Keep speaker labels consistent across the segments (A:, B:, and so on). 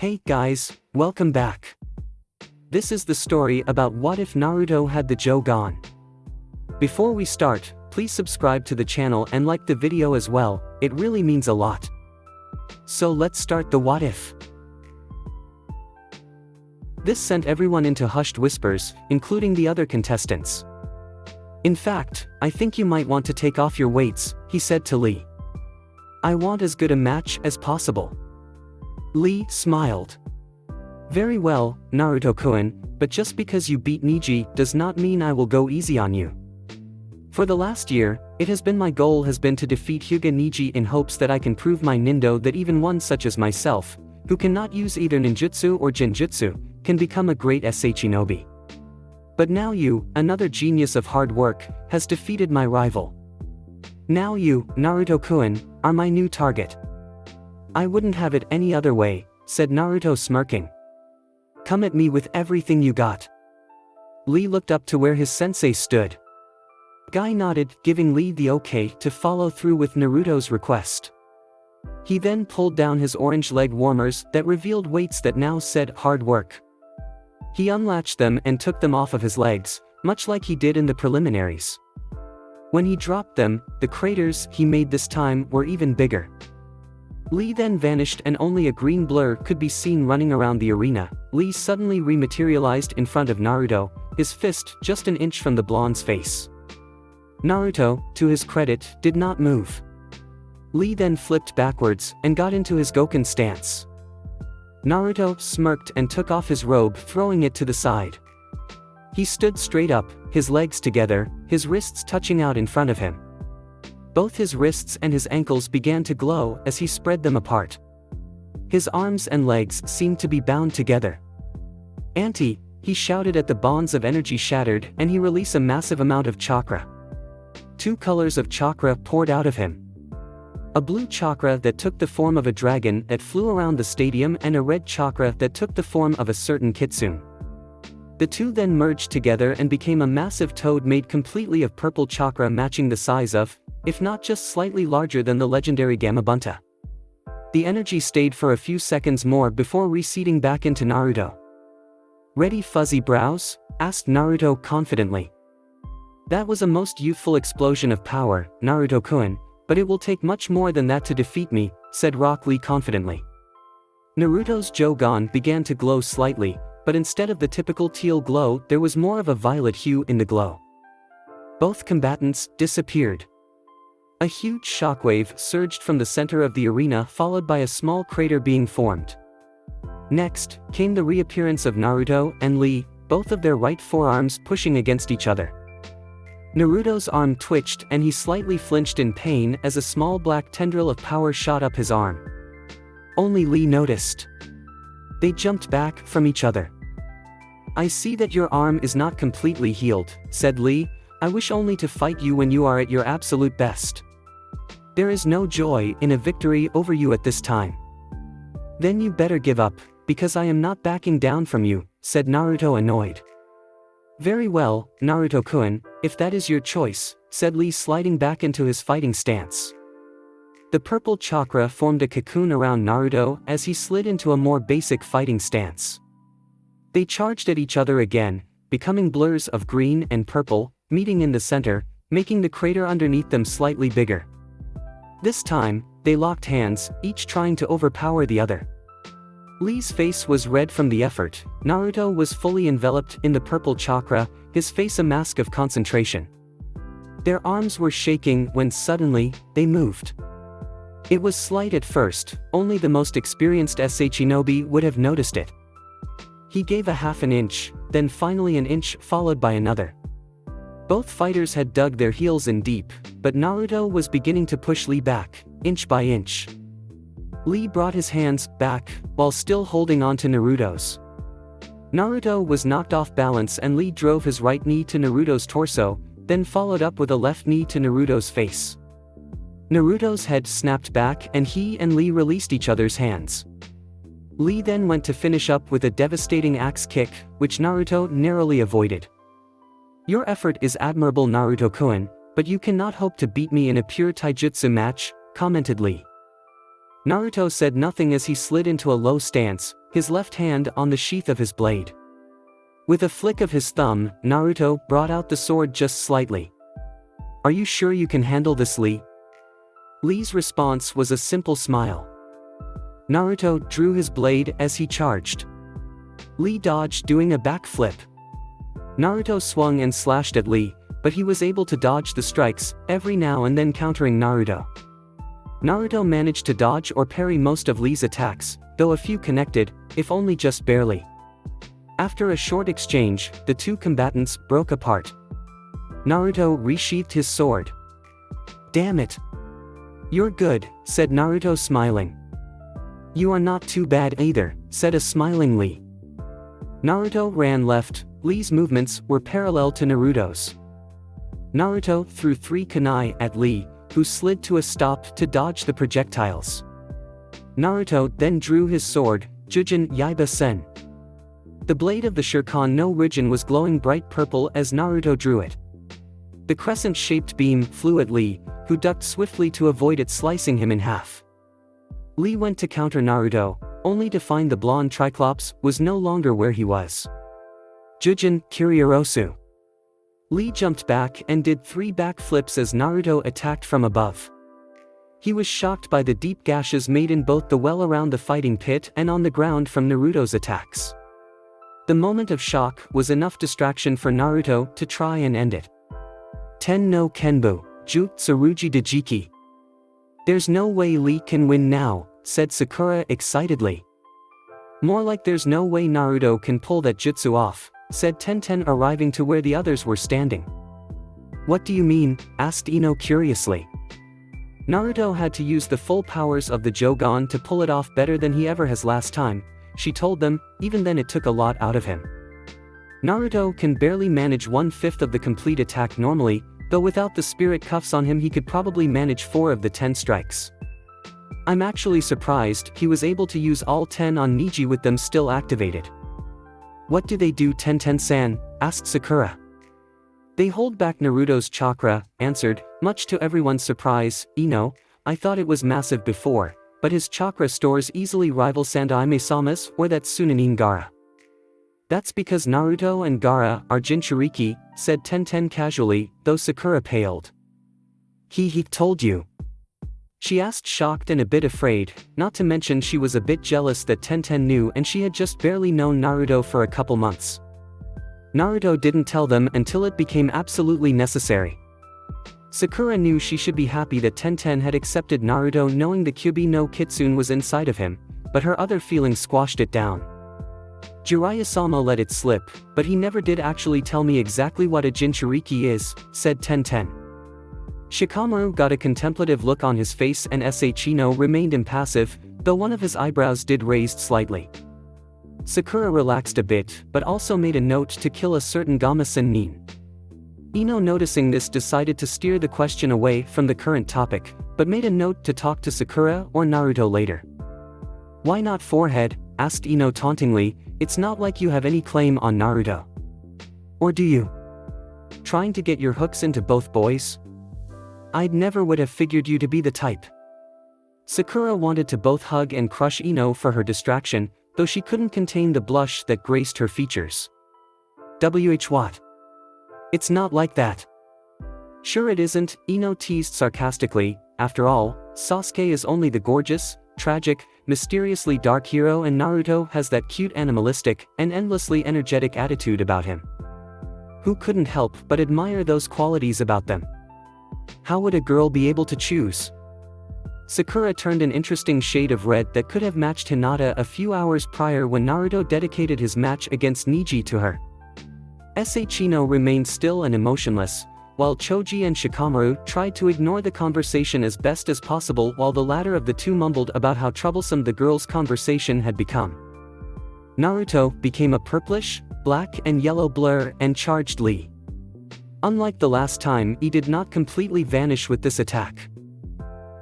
A: Hey guys, welcome back. This is the story about what if Naruto had the Jougan. Before we start, please subscribe to the channel and like the video as well, it really means a lot. So let's start the what if. This sent everyone into hushed whispers, including the other contestants. In fact, I think you might want to take off your weights, he said to Lee. I want as good a match as possible. Lee smiled. Very well, Naruto-kun, but just because you beat Neji does not mean I will go easy on you. For the last year, it has been my goal has been to defeat Hyuga Neji in hopes that I can prove my nindo that even one such as myself, who cannot use either ninjutsu or genjutsu, can become a great shinobi. But now you, another genius of hard work, has defeated my rival. Now you, Naruto-kun, are my new target. I wouldn't have it any other way, said Naruto smirking. Come at me with everything you got. Lee looked up to where his sensei stood. Guy nodded, giving Lee the okay to follow through with Naruto's request. He then pulled down his orange leg warmers that revealed weights that now said hard work. He unlatched them and took them off of his legs, much like he did in the preliminaries. When he dropped them, the craters he made this time were even bigger. Lee then vanished and only a green blur could be seen running around the arena. Lee suddenly rematerialized in front of Naruto, his fist just an inch from the blonde's face. Naruto, to his credit, did not move. Lee then flipped backwards and got into his Goken stance. Naruto smirked and took off his robe, throwing it to the side. He stood straight up, his legs together, his wrists touching out in front of him. Both his wrists and his ankles began to glow as he spread them apart. His arms and legs seemed to be bound together. Auntie, he shouted at the bonds of energy shattered and he released a massive amount of chakra. Two colors of chakra poured out of him. A blue chakra that took the form of a dragon that flew around the stadium and a red chakra that took the form of a certain kitsune. The two then merged together and became a massive toad made completely of purple chakra matching the size of, if not just slightly larger than the legendary Gamabunta. The energy stayed for a few seconds more before receding back into Naruto. Ready fuzzy brows? Asked Naruto confidently. That was a most youthful explosion of power, Naruto-kun, but it will take much more than that to defeat me, said Rock Lee confidently. Naruto's Jougan began to glow slightly, but instead of the typical teal glow there was more of a violet hue in the glow. Both combatants disappeared. A huge shockwave surged from the center of the arena followed by a small crater being formed. Next, came the reappearance of Naruto and Lee, both of their right forearms pushing against each other. Naruto's arm twitched and he slightly flinched in pain as a small black tendril of power shot up his arm. Only Lee noticed. They jumped back from each other. I see that your arm is not completely healed, said Lee. I wish only to fight you when you are at your absolute best. There is no joy in a victory over you at this time. Then you better give up, because I am not backing down from you, said Naruto annoyed. Very well, Naruto-kun, if that is your choice, said Lee sliding back into his fighting stance. The purple chakra formed a cocoon around Naruto as he slid into a more basic fighting stance. They charged at each other again, becoming blurs of green and purple, meeting in the center, making the crater underneath them slightly bigger. This time, they locked hands, each trying to overpower the other. Lee's face was red from the effort. Naruto was fully enveloped in the purple chakra, his face a mask of concentration. Their arms were shaking when suddenly, they moved. It was slight at first, only the most experienced shinobi would have noticed it. He gave a half an inch, then finally an inch followed by another. Both fighters had dug their heels in deep, but Naruto was beginning to push Lee back, inch by inch. Lee brought his hands back, while still holding on to Naruto's. Naruto was knocked off balance and Lee drove his right knee to Naruto's torso, then followed up with a left knee to Naruto's face. Naruto's head snapped back and he and Lee released each other's hands. Lee then went to finish up with a devastating axe kick, which Naruto narrowly avoided. Your effort is admirable, Naruto-kun, but you cannot hope to beat me in a pure taijutsu match, commented Lee. Naruto said nothing as he slid into a low stance, his left hand on the sheath of his blade. With a flick of his thumb, Naruto brought out the sword just slightly. "Are you sure you can handle this, Lee?" Lee's response was a simple smile. Naruto drew his blade as he charged. Lee dodged, doing a backflip. Naruto swung and slashed at Lee, but he was able to dodge the strikes, every now and then countering Naruto. Naruto managed to dodge or parry most of Lee's attacks, though a few connected, if only just barely. After a short exchange, the two combatants broke apart. Naruto resheathed his sword. "Damn it. You're good," said Naruto, smiling. "You are not too bad either," said a smiling Lee. Naruto ran left. Lee's movements were parallel to Naruto's. Naruto threw 3 kunai at Lee, who slid to a stop to dodge the projectiles. Naruto then drew his sword, Jougan Yaiba Sen. The blade of the Shuriken no Rijin was glowing bright purple as Naruto drew it. The crescent-shaped beam flew at Lee, who ducked swiftly to avoid it slicing him in half. Lee went to counter Naruto, only to find the blonde Triclops was no longer where he was. Jougan Kiryosu. Lee jumped back and did 3 backflips as Naruto attacked from above. He was shocked by the deep gashes made in both the well around the fighting pit and on the ground from Naruto's attacks. The moment of shock was enough distraction for Naruto to try and end it. Ten no Kenbu, Jutsuruji Dejiki. "There's no way Lee can win now," said Sakura excitedly. "More like there's no way Naruto can pull that jutsu off," said Tenten, arriving to where the others were standing. "What do you mean?" asked Ino curiously. "Naruto had to use the full powers of the Jougan to pull it off better than he ever has last time," she told them. "Even then it took a lot out of him. Naruto can barely manage 1/5 of the complete attack normally, though without the spirit cuffs on him he could probably manage 4 of the 10 strikes. I'm actually surprised he was able to use all 10 on Niji with them still activated." "What do they do, Tenten-san?" asked Sakura. "They hold back Naruto's chakra," answered, much to everyone's surprise, Ino. "I thought it was massive before, but his chakra stores easily rival Sandaime-sama's or that Sunanin Gaara." "That's because Naruto and Gaara are Jinchuriki," said Tenten casually, though Sakura paled. He told you?" she asked, shocked and a bit afraid, not to mention she was a bit jealous that Tenten knew and she had just barely known Naruto for a couple months. "Naruto didn't tell them until it became absolutely necessary." Sakura knew she should be happy that Tenten had accepted Naruto knowing the Kyuubi no Kitsune was inside of him, but her other feelings squashed it down. "Jiraiya-sama let it slip, but he never did actually tell me exactly what a Jinchuriki is," said Tenten. Shikamaru got a contemplative look on his face and Shino remained impassive, though one of his eyebrows did raised slightly. Sakura relaxed a bit, but also made a note to kill a certain Gama-sen Nin. Ino, noticing this, decided to steer the question away from the current topic, but made a note to talk to Sakura or Naruto later. "Why not forehead?" asked Ino tauntingly. "It's not like you have any claim on Naruto. Or do you? Trying to get your hooks into both boys? I'd never would have figured you to be the type." Sakura wanted to both hug and crush Ino for her distraction, though she couldn't contain the blush that graced her features. What? It's not like that." "Sure it isn't," Ino teased sarcastically. "After all, Sasuke is only the gorgeous, tragic, mysteriously dark hero and Naruto has that cute animalistic and endlessly energetic attitude about him. Who couldn't help but admire those qualities about them? How would a girl be able to choose?" Sakura turned an interesting shade of red that could have matched Hinata a few hours prior when Naruto dedicated his match against Niji to her. Shino remained still and emotionless, while Choji and Shikamaru tried to ignore the conversation as best as possible while the latter of the two mumbled about how troublesome the girls' conversation had become. Naruto became a purplish, black and yellow blur and charged Lee. Unlike the last time, he did not completely vanish with this attack.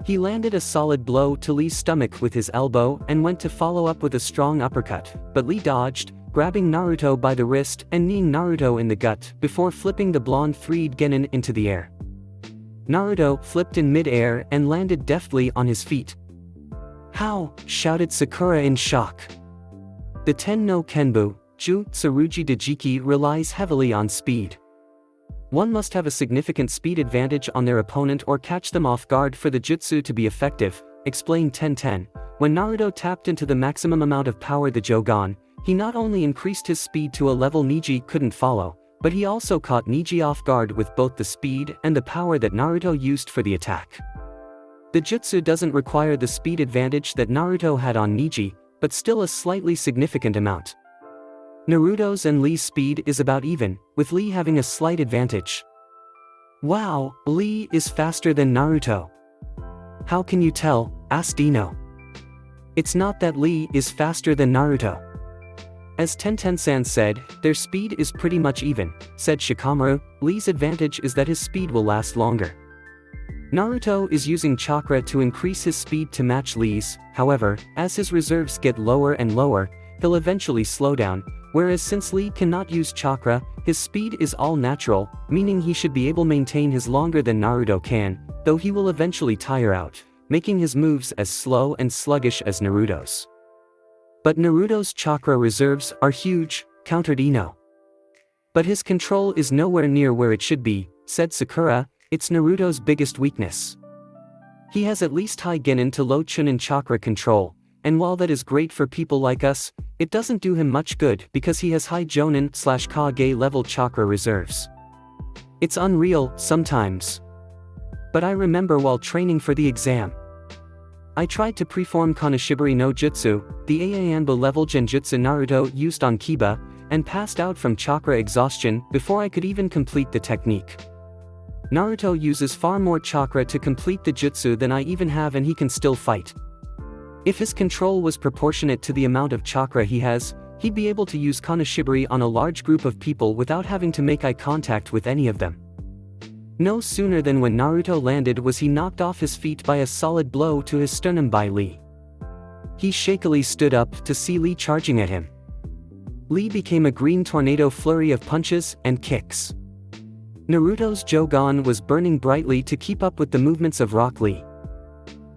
A: He landed a solid blow to Lee's stomach with his elbow and went to follow up with a strong uppercut, but Lee dodged, grabbing Naruto by the wrist and kneeing Naruto in the gut before flipping the blonde freed genin into the air. Naruto flipped in mid-air and landed deftly on his feet. "How?" shouted Sakura in shock. The Ten no Kenbu, Ju Tsurugi Dejiki relies heavily on speed. One must have a significant speed advantage on their opponent or catch them off guard for the jutsu to be effective, explained Tenten. When Naruto tapped into the maximum amount of power the Jougan, he not only increased his speed to a level Neji couldn't follow, but he also caught Neji off guard with both the speed and the power that Naruto used for the attack. The jutsu doesn't require the speed advantage that Naruto had on Neji, but still a slightly significant amount. Naruto's and Lee's speed is about even, with Lee having a slight advantage. Wow, Lee is faster than Naruto. How can you tell? Asked Ino. It's not that Lee is faster than Naruto. As Tenten-san said, their speed is pretty much even, said Shikamaru. Lee's advantage is that his speed will last longer. Naruto is using chakra to increase his speed to match Lee's, however, as his reserves get lower and lower, he'll eventually slow down, whereas since Lee cannot use chakra, his speed is all natural, meaning he should be able to maintain his longer than Naruto can, though he will eventually tire out, making his moves as slow and sluggish as Naruto's. But Naruto's chakra reserves are huge, countered Ino. But his control is nowhere near where it should be, said Sakura. It's Naruto's biggest weakness. He has at least high Genin to low Chunin chakra control, and while that is great for people like us, it doesn't do him much good because he has high Jonin/Kage level chakra reserves. It's unreal, sometimes. But I remember while training for the exam, I tried to preform Kanashibari no Jutsu, the Aanbo level genjutsu Naruto used on Kiba, and passed out from chakra exhaustion before I could even complete the technique. Naruto uses far more chakra to complete the jutsu than I even have, and he can still fight. If his control was proportionate to the amount of chakra he has, he'd be able to use Kanashibari on a large group of people without having to make eye contact with any of them. No sooner than when Naruto landed was he knocked off his feet by a solid blow to his sternum by Lee. He shakily stood up to see Lee charging at him. Lee became a green tornado flurry of punches and kicks. Naruto's Jougan was burning brightly to keep up with the movements of Rock Lee.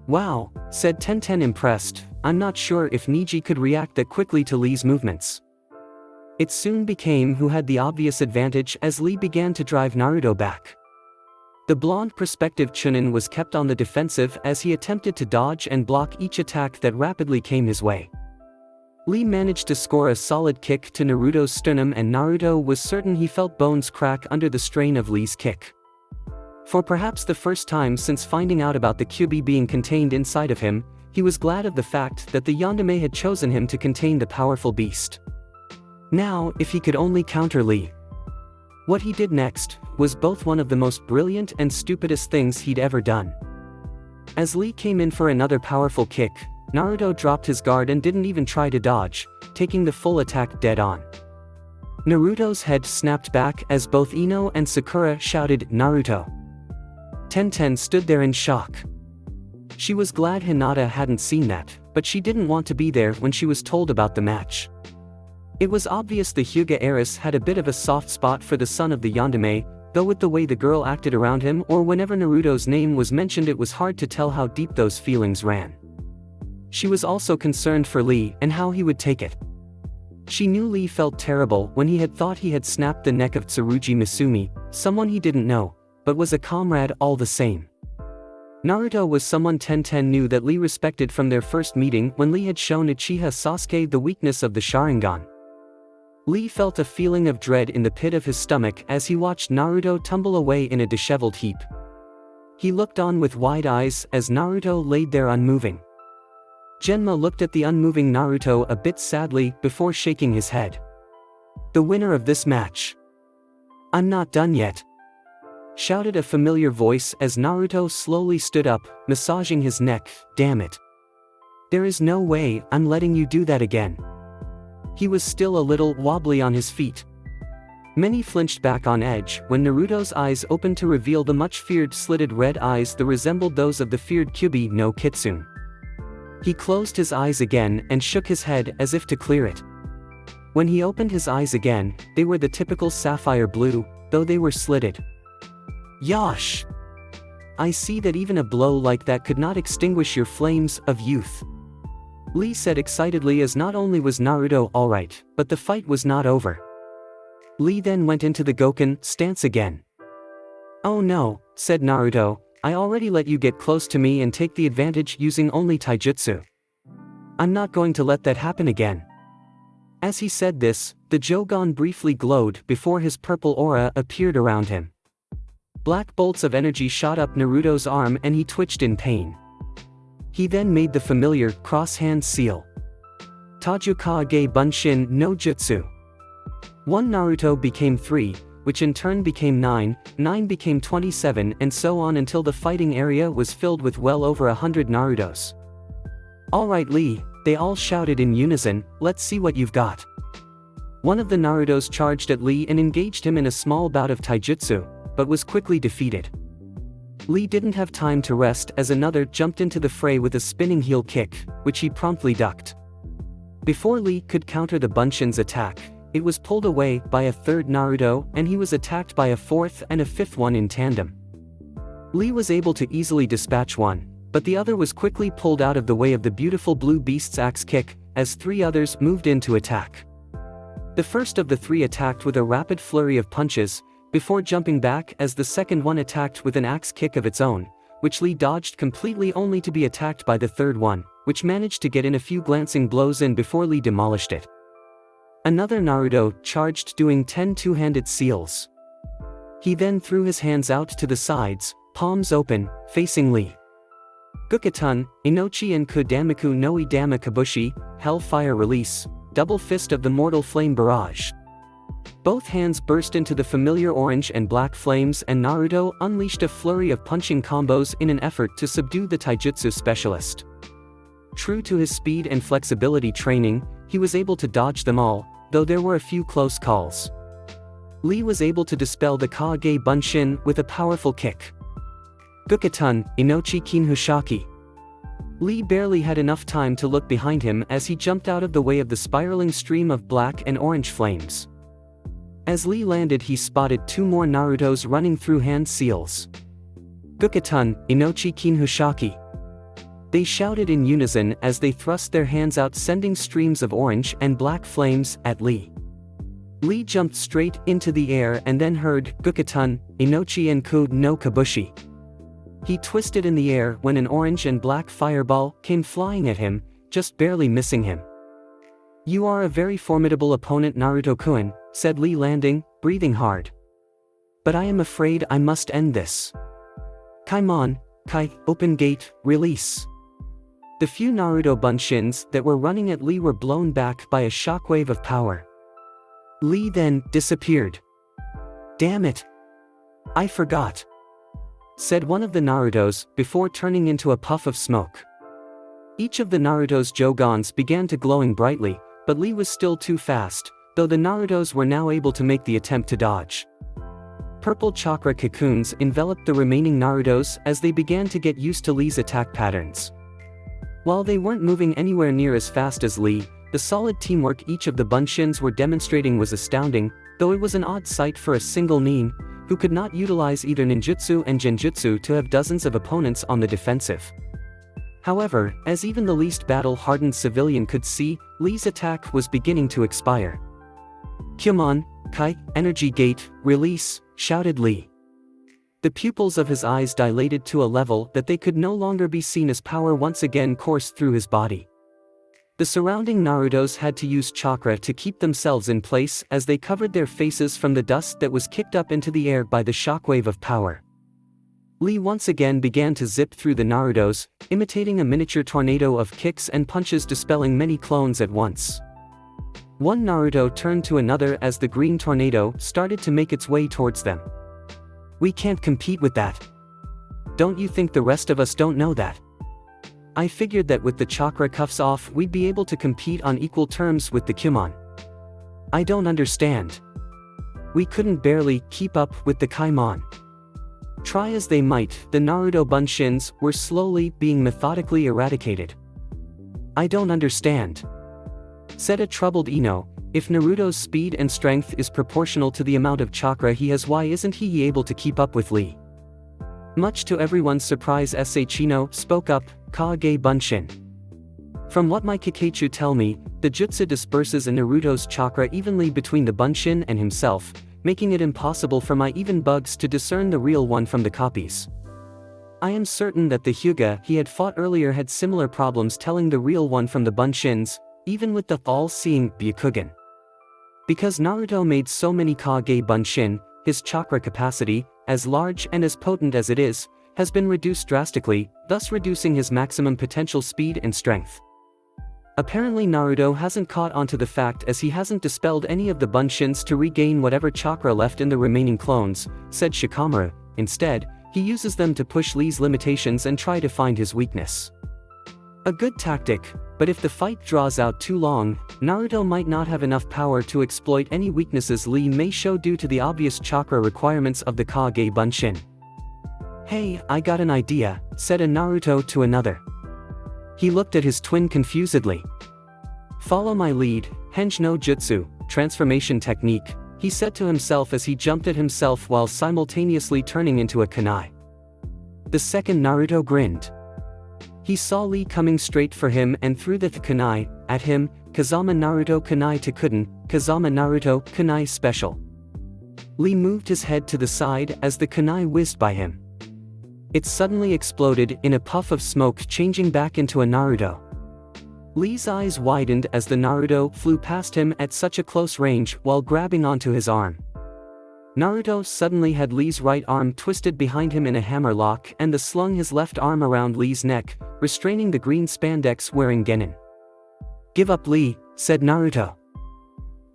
A: Wow, said Tenten impressed. I'm not sure if Neji could react that quickly to Lee's movements. It soon became who had the obvious advantage as Lee began to drive Naruto back. The blonde perspective Chunin was kept on the defensive as he attempted to dodge and block each attack that rapidly came his way. Lee managed to score a solid kick to Naruto's sternum, and Naruto was certain he felt bones crack under the strain of Lee's kick. For perhaps the first time since finding out about the Kyuubi being contained inside of him, he was glad of the fact that the Yandere had chosen him to contain the powerful beast. Now, if he could only counter Lee. What he did next was both one of the most brilliant and stupidest things he'd ever done. As Lee came in for another powerful kick, Naruto dropped his guard and didn't even try to dodge, taking the full attack dead on. Naruto's head snapped back as both Ino and Sakura shouted, "Naruto!" Tenten stood there in shock. She was glad Hinata hadn't seen that, but she didn't want to be there when she was told about the match. It was obvious the Hyuga heiress had a bit of a soft spot for the son of the Yandere, though with the way the girl acted around him or whenever Naruto's name was mentioned it was hard to tell how deep those feelings ran. She was also concerned for Lee and how he would take it. She knew Lee felt terrible when he had thought he had snapped the neck of Tsurugi Misumi, someone he didn't know, but was a comrade all the same. Naruto was someone Tenten knew that Lee respected from their first meeting when Lee had shown Uchiha Sasuke the weakness of the Sharingan. Lee felt a feeling of dread in the pit of his stomach as he watched Naruto tumble away in a disheveled heap. He looked on with wide eyes as Naruto laid there unmoving. Genma looked at the unmoving Naruto a bit sadly before shaking his head. "The winner of this match." "I'm not done yet," shouted a familiar voice as Naruto slowly stood up, massaging his neck. "Damn it. There is no way I'm letting you do that again." He was still a little wobbly on his feet. Many flinched back on edge when Naruto's eyes opened to reveal the much feared slitted red eyes that resembled those of the feared Kyuubi no Kitsune. He closed his eyes again and shook his head as if to clear it. When he opened his eyes again, they were the typical sapphire blue, though they were slitted. "Yosh! I see that even a blow like that could not extinguish your flames of youth." Lee said excitedly, as not only was Naruto alright, but the fight was not over. Lee then went into the Goken stance again. "Oh no," said Naruto, "I already let you get close to me and take the advantage using only taijutsu. I'm not going to let that happen again." As he said this, the Jougan briefly glowed before his purple aura appeared around him. Black bolts of energy shot up Naruto's arm and he twitched in pain. He then made the familiar cross-hand seal. Tajukage Bunshin no Jutsu. 1 Naruto became 3, which in turn became 9, 9 became 27, and so on until the fighting area was filled with well over 100 Narutos. "Alright Lee," they all shouted in unison, "let's see what you've got." One of the Narutos charged at Lee and engaged him in a small bout of taijutsu, but was quickly defeated. Lee didn't have time to rest as another jumped into the fray with a spinning heel kick, which he promptly ducked. Before Lee could counter the Bunshin's attack, it was pulled away by a third Naruto and he was attacked by a fourth and a fifth one in tandem. Lee was able to easily dispatch one, but the other was quickly pulled out of the way of the beautiful blue beast's axe kick, as 3 others moved in to attack. The first of the 3 attacked with a rapid flurry of punches, before jumping back as the second one attacked with an axe kick of its own, which Lee dodged completely only to be attacked by the third one, which managed to get in a few glancing blows in before Lee demolished it. Another Naruto charged doing 10 two-handed seals. He then threw his hands out to the sides, palms open, facing Lee. Gukatun, Inochi and Kudamiku no Idama Kabushi, Hellfire Release, Double Fist of the Mortal Flame Barrage. Both hands burst into the familiar orange and black flames and Naruto unleashed a flurry of punching combos in an effort to subdue the taijutsu specialist. True to his speed and flexibility training, he was able to dodge them all, though there were a few close calls. Lee was able to dispel the Kage Bunshin with a powerful kick. Gukatun, Inochi Kinhushaki. Lee barely had enough time to look behind him as he jumped out of the way of the spiraling stream of black and orange flames. As Lee landed, he spotted 2 more Narutos running through hand seals. Gukatun, Inochi Kinhushaki. They shouted in unison as they thrust their hands out, sending streams of orange and black flames at Lee. Lee jumped straight into the air and then heard Gukatun, Inochi and Ku no Kabushi. He twisted in the air when an orange and black fireball came flying at him, just barely missing him. "You are a very formidable opponent, Naruto-kun," said Lee, landing, breathing hard. "But I am afraid I must end this. Kaimon, Kai, open gate, release." The few Naruto Bunshins that were running at Lee were blown back by a shockwave of power. Lee then disappeared. "Damn it! I forgot," said one of the Narutos before turning into a puff of smoke. Each of the Naruto's Jougans began to glowing brightly, but Lee was still too fast, though the Narutos were now able to make the attempt to dodge. Purple chakra cocoons enveloped the remaining Narutos as they began to get used to Lee's attack patterns. While they weren't moving anywhere near as fast as Lee, the solid teamwork each of the Bunshins were demonstrating was astounding, though it was an odd sight for a single nin, who could not utilize either ninjutsu and genjutsu, to have dozens of opponents on the defensive. However, as even the least battle-hardened civilian could see, Lee's attack was beginning to expire. "Kyumon, Kai, energy gate, release," shouted Lee. The pupils of his eyes dilated to a level that they could no longer be seen as power once again coursed through his body. The surrounding Narutos had to use chakra to keep themselves in place as they covered their faces from the dust that was kicked up into the air by the shockwave of power. Lee once again began to zip through the Narutos, imitating a miniature tornado of kicks and punches, dispelling many clones at once. One Naruto turned to another as the green tornado started to make its way towards them. "We can't compete with that. Don't you think the rest of us don't know that? I figured that with the chakra cuffs off we'd be able to compete on equal terms with the Kyumon. I don't understand. We couldn't barely keep up with the Kaimon." Try as they might, the Naruto Bunshins were slowly being methodically eradicated. "I don't understand," said a troubled Ino. "If Naruto's speed and strength is proportional to the amount of chakra he has, why isn't he able to keep up with Lee?" Much to everyone's surprise, Ino spoke up, "Kage Bunshin. From what my Kekkei tell me, the jutsu disperses in Naruto's chakra evenly between the Bunshin and himself, making it impossible for my even bugs to discern the real one from the copies. I am certain that the Hyuga he had fought earlier had similar problems telling the real one from the Bunshins, even with the all-seeing Byakugan. Because Naruto made so many Kage Bunshin, his chakra capacity, as large and as potent as it is, has been reduced drastically, thus reducing his maximum potential speed and strength. Apparently Naruto hasn't caught onto the fact as he hasn't dispelled any of the Bunshins to regain whatever chakra left in the remaining clones, said Shikamaru. Instead, he uses them to push Lee's limitations and try to find his weakness. A good tactic, but if the fight draws out too long, Naruto might not have enough power to exploit any weaknesses Lee may show due to the obvious chakra requirements of the Kage Bunshin. "Hey, I got an idea," said a Naruto to another. He looked at his twin confusedly. "Follow my lead, Henge no Jutsu, transformation technique," he said to himself as he jumped at himself while simultaneously turning into a kunai. The second Naruto grinned. He saw Lee coming straight for him and threw the kunai at him, Kazama Naruto kunai Tokuden, Kazama Naruto kunai special. Lee moved his head to the side as the kunai whizzed by him. It suddenly exploded in a puff of smoke, changing back into a Naruto. Lee's eyes widened as the Naruto flew past him at such a close range while grabbing onto his arm. Naruto suddenly had Lee's right arm twisted behind him in a hammer lock and slung his left arm around Lee's neck, restraining the green spandex wearing genin. "Give up, Lee," said Naruto.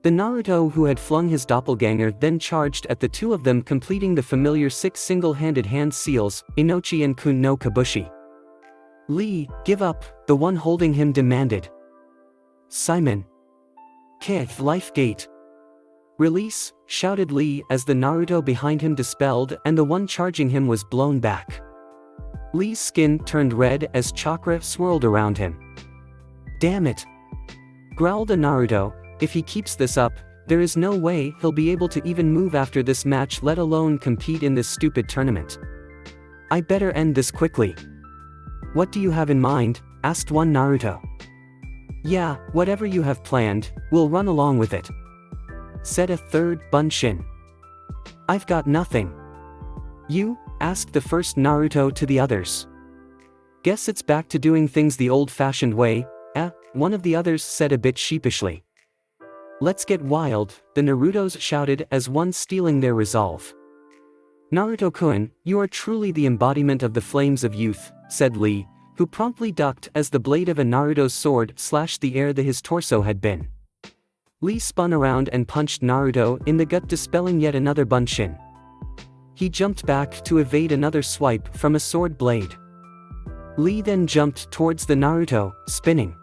A: The Naruto who had flung his doppelganger then charged at the two of them, completing the familiar 6 single-handed hand seals, Inochi and Kun no Kabushi. "Lee, give up," the one holding him demanded. "Simon. Kekkei life gate. Release," shouted Lee as the Naruto behind him dispelled and the one charging him was blown back. Lee's skin turned red as chakra swirled around him. "Damn it," growled a Naruto. "If he keeps this up, there is no way he'll be able to even move after this match, let alone compete in this stupid tournament. I better end this quickly." "What do you have in mind?" asked one Naruto. "Yeah, whatever you have planned, we'll run along with it," said a third Bunshin. "I've got nothing." "You?" asked the first Naruto to the others. "Guess it's back to doing things the old-fashioned way, eh?" one of the others said a bit sheepishly. "Let's get wild," the Narutos shouted as one stealing their resolve. "Naruto-kun, you are truly the embodiment of the flames of youth," said Lee, who promptly ducked as the blade of a Naruto's sword slashed the air that his torso had been. Lee spun around and punched Naruto in the gut, dispelling yet another Bunshin. He jumped back to evade another swipe from a sword blade. Lee then jumped towards the Naruto, spinning.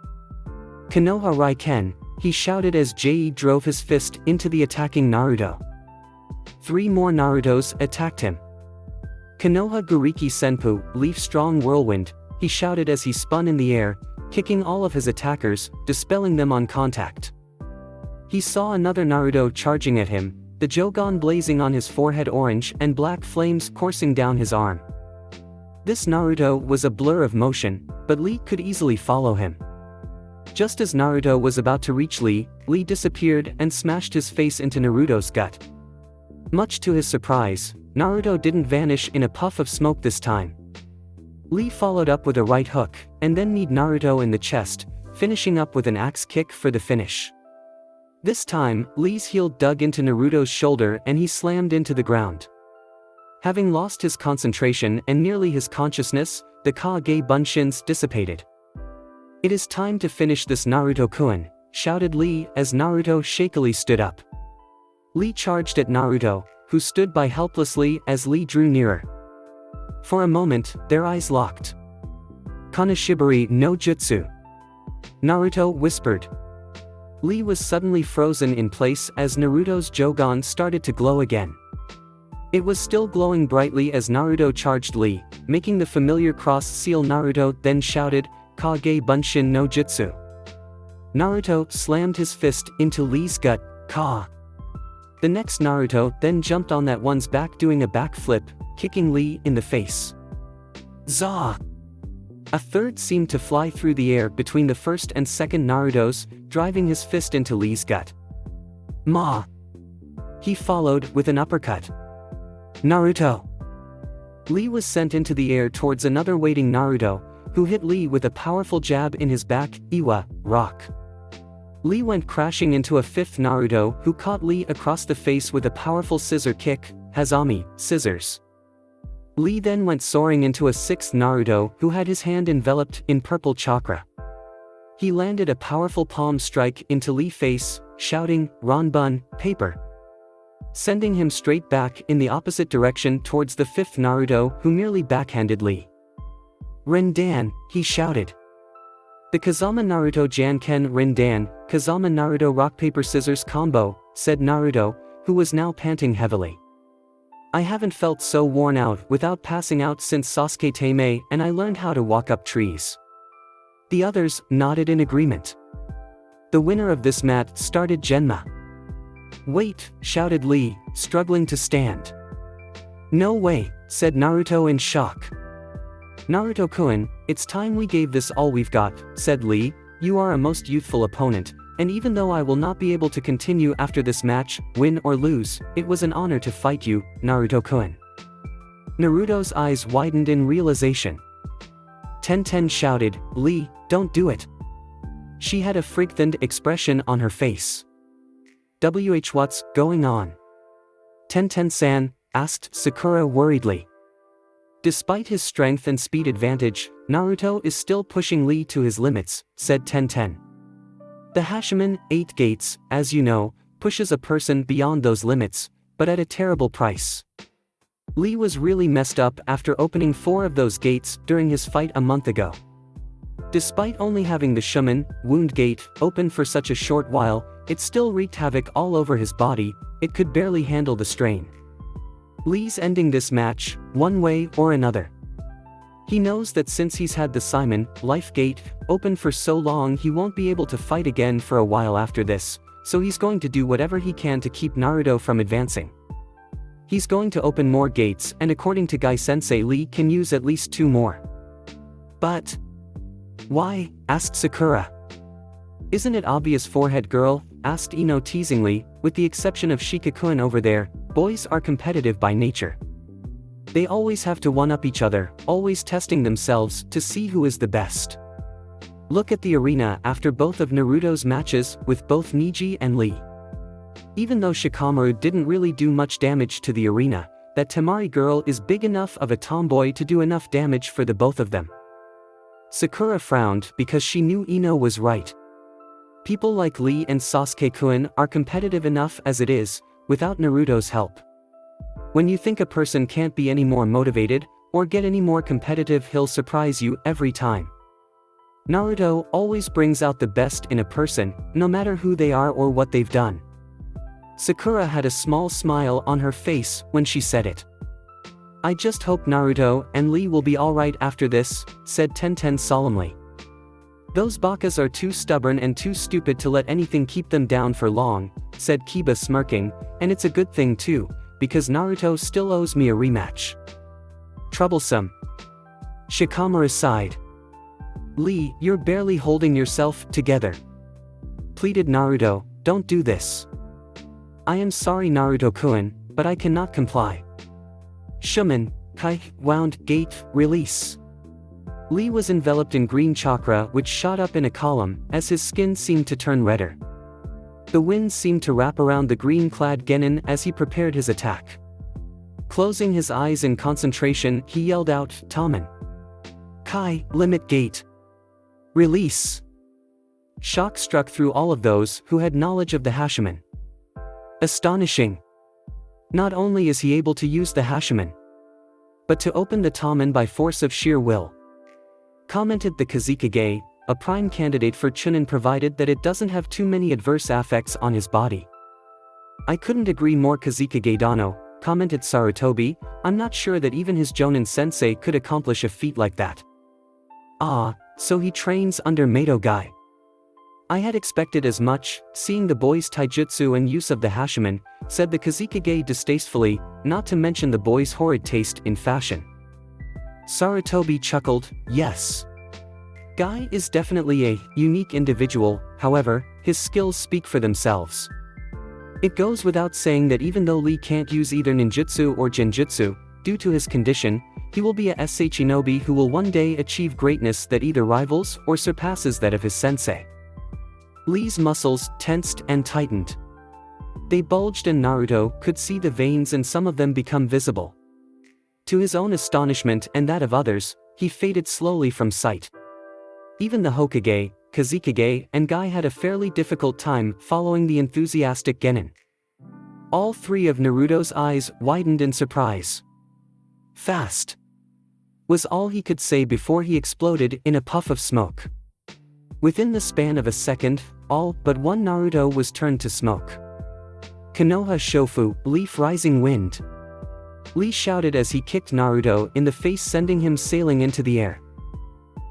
A: "Konoha Raiken," he shouted as Jei drove his fist into the attacking Naruto. 3 more Narutos attacked him. "Konoha Guriki Senpu, Leaf Strong Whirlwind," he shouted as he spun in the air, kicking all of his attackers, dispelling them on contact. He saw another Naruto charging at him, the Jougan blazing on his forehead, orange and black flames coursing down his arm. This Naruto was a blur of motion, but Lee could easily follow him. Just as Naruto was about to reach Lee, Lee disappeared and smashed his face into Naruto's gut. Much to his surprise, Naruto didn't vanish in a puff of smoke this time. Lee followed up with a right hook, and then kneed Naruto in the chest, finishing up with an axe kick for the finish. This time, Lee's heel dug into Naruto's shoulder and he slammed into the ground. Having lost his concentration and nearly his consciousness, the Kage Bunshins dissipated. "It is time to finish this, Naruto-kun," shouted Lee as Naruto shakily stood up. Lee charged at Naruto, who stood by helplessly as Lee drew nearer. For a moment, their eyes locked. "Kanashibari no Jutsu," Naruto whispered. Lee was suddenly frozen in place as Naruto's Jougan started to glow again. It was still glowing brightly as Naruto charged Lee, making the familiar cross seal. Naruto then shouted, "Kage Bunshin no Jutsu." Naruto slammed his fist into Lee's gut, "Ka." The next Naruto then jumped on that one's back, doing a backflip, kicking Lee in the face. "Zah!" A third seemed to fly through the air between the first and second Narutos, driving his fist into Lee's gut. Ma! He followed with an uppercut. Naruto! Lee was sent into the air towards another waiting Naruto, who hit Lee with a powerful jab in his back, Iwa, rock. Lee went crashing into a fifth Naruto who caught Lee across the face with a powerful scissor kick, Hazami, scissors. Lee then went soaring into a sixth Naruto who had his hand enveloped in purple chakra. He landed a powerful palm strike into Lee's face, shouting, Ranbun, paper. Sending him straight back in the opposite direction towards the fifth Naruto who merely backhanded Lee. Rendan, he shouted. The Kazama Naruto Janken Rendan, Kazama Naruto rock paper scissors combo, said Naruto, who was now panting heavily. I haven't felt so worn out without passing out since Sasuke Teimei and I learned how to walk up trees. The others nodded in agreement. The winner of this match started Genma. Wait, shouted Lee, struggling to stand. No way, said Naruto in shock. Naruto-kun, it's time we gave this all we've got, said Lee, you are a most youthful opponent, and even though I will not be able to continue after this match, win or lose, it was an honor to fight you, Naruto-kun. Naruto's eyes widened in realization. Tenten shouted, Lee, don't do it. She had a frightened expression on her face. What's going on? Tenten-san, asked Sakura worriedly. Despite his strength and speed advantage, Naruto is still pushing Lee to his limits, said Tenten. The Hashiman, 8 gates, as you know, pushes a person beyond those limits, but at a terrible price. Lee was really messed up after opening 4 of those gates during his fight a month ago. Despite only having the Shaman, wound gate, open for such a short while, it still wreaked havoc all over his body, it could barely handle the strain. Lee's ending this match, one way or another. He knows that since he's had the Simon, life gate, open for so long he won't be able to fight again for a while after this, so he's going to do whatever he can to keep Naruto from advancing. He's going to open more gates and according to Gai-sensei Lee can use at least 2 more. But why? Asked Sakura. Isn't it obvious, forehead girl? Asked Ino teasingly, with the exception of Shikakun over there, boys are competitive by nature. They always have to one-up each other, always testing themselves to see who is the best. Look at the arena after both of Naruto's matches with both Neji and Lee. Even though Shikamaru didn't really do much damage to the arena, that Temari girl is big enough of a tomboy to do enough damage for the both of them. Sakura frowned because she knew Ino was right. People like Lee and Sasuke-kun are competitive enough as it is, without Naruto's help. When you think a person can't be any more motivated, or get any more competitive, he'll surprise you every time. Naruto always brings out the best in a person, no matter who they are or what they've done. Sakura had a small smile on her face when she said it. I just hope Naruto and Lee will be alright after this, said Tenten solemnly. Those bakas are too stubborn and too stupid to let anything keep them down for long, said Kiba smirking, and it's a good thing too, because Naruto still owes me a rematch. Troublesome. Shikamaru sighed. Lee, you're barely holding yourself together. Pleaded Naruto, don't do this. I am sorry Naruto-kun, but I cannot comply. Shaman, Kai, wound, gate, release. Lee was enveloped in green chakra which shot up in a column as his skin seemed to turn redder. The wind seemed to wrap around the green-clad genin as he prepared his attack. Closing his eyes in concentration, he yelled out, Taman. Kai, limit gate. Release. Shock struck through all of those who had knowledge of the Hashiman. Astonishing. Not only is he able to use the Hashiman, but to open the Taman by force of sheer will. Commented the Kazekage, a prime candidate for Chunin provided that it doesn't have too many adverse effects on his body. I couldn't agree more. Kazekage Dano, commented Sarutobi, I'm not sure that even his Jonin sensei could accomplish a feat like that. Ah, so he trains under Mato Gai. I had expected as much, seeing the boy's taijutsu and use of the Hashiman, said the Kazekage distastefully, not to mention the boy's horrid taste in fashion. Sarutobi chuckled, yes. Guy is definitely a unique individual, however, his skills speak for themselves. It goes without saying that even though Lee can't use either ninjutsu or genjutsu, due to his condition, he will be a shinobi who will one day achieve greatness that either rivals or surpasses that of his sensei. Lee's muscles tensed and tightened. They bulged and Naruto could see the veins and some of them become visible. To his own astonishment and that of others, he faded slowly from sight. Even the Hokage, Kazekage, and Guy had a fairly difficult time following the enthusiastic genin. All three of Naruto's eyes widened in surprise. Fast, was all he could say before he exploded in a puff of smoke. Within the span of a second, all but one Naruto was turned to smoke. Konoha Shofu, Leaf Rising Wind. Lee shouted as he kicked Naruto in the face, sending him sailing into the air.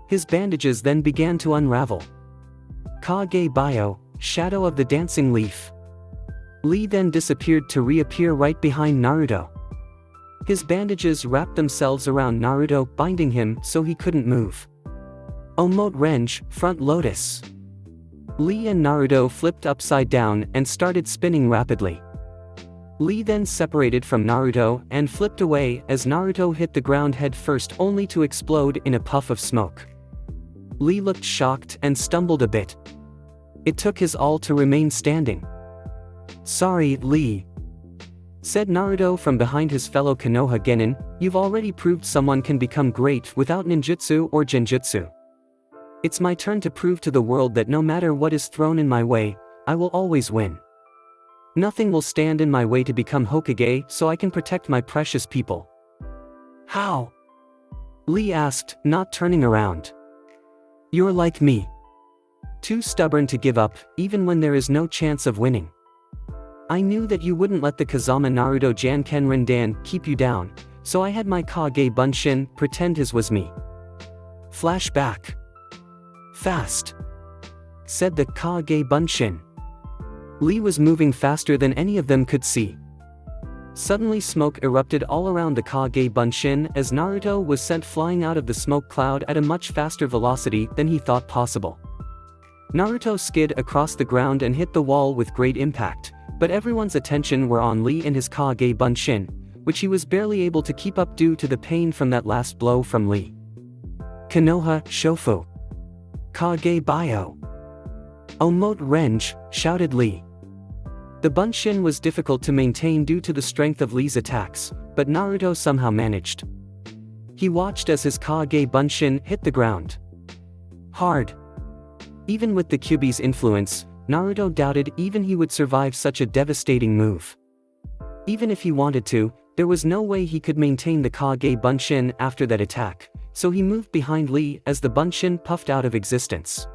A: His bandages then began to unravel. Kage Bio, Shadow of the Dancing Leaf. Lee then disappeared to reappear right behind Naruto. His bandages wrapped themselves around Naruto, binding him so he couldn't move. Omote Renge, Front Lotus. Lee and Naruto flipped upside down and started spinning rapidly. Lee then separated from Naruto and flipped away as Naruto hit the ground head first, only to explode in a puff of smoke. Lee looked shocked and stumbled a bit. It took his all to remain standing. "Sorry, Lee," said Naruto from behind his fellow Konoha genin. "You've already proved someone can become great without ninjutsu or genjutsu. It's my turn to prove to the world that no matter what is thrown in my way, I will always win. Nothing will stand in my way to become Hokage so I can protect my precious people." "How?" Lee asked, not turning around. "You're like me. Too stubborn to give up, even when there is no chance of winning. I knew that you wouldn't let the Kazama Naruto Janken Rindan keep you down, so I had my Kage Bunshin pretend his was me." Flashback. "Fast," said the Kage Bunshin. Lee was moving faster than any of them could see. Suddenly smoke erupted all around the Kage Bunshin as Naruto was sent flying out of the smoke cloud at a much faster velocity than he thought possible. Naruto skid across the ground and hit the wall with great impact, but everyone's attention were on Lee and his Kage Bunshin, which he was barely able to keep up due to the pain from that last blow from Lee. "Konoha Shofu, Kage Bio, Omote Renge," shouted Lee. The Bunshin was difficult to maintain due to the strength of Lee's attacks, but Naruto somehow managed. He watched as his Kage Bunshin hit the ground hard. Even with the Kyuubi's influence, Naruto doubted even he would survive such a devastating move. Even if he wanted to, there was no way he could maintain the Kage Bunshin after that attack, so he moved behind Lee as the Bunshin puffed out of existence.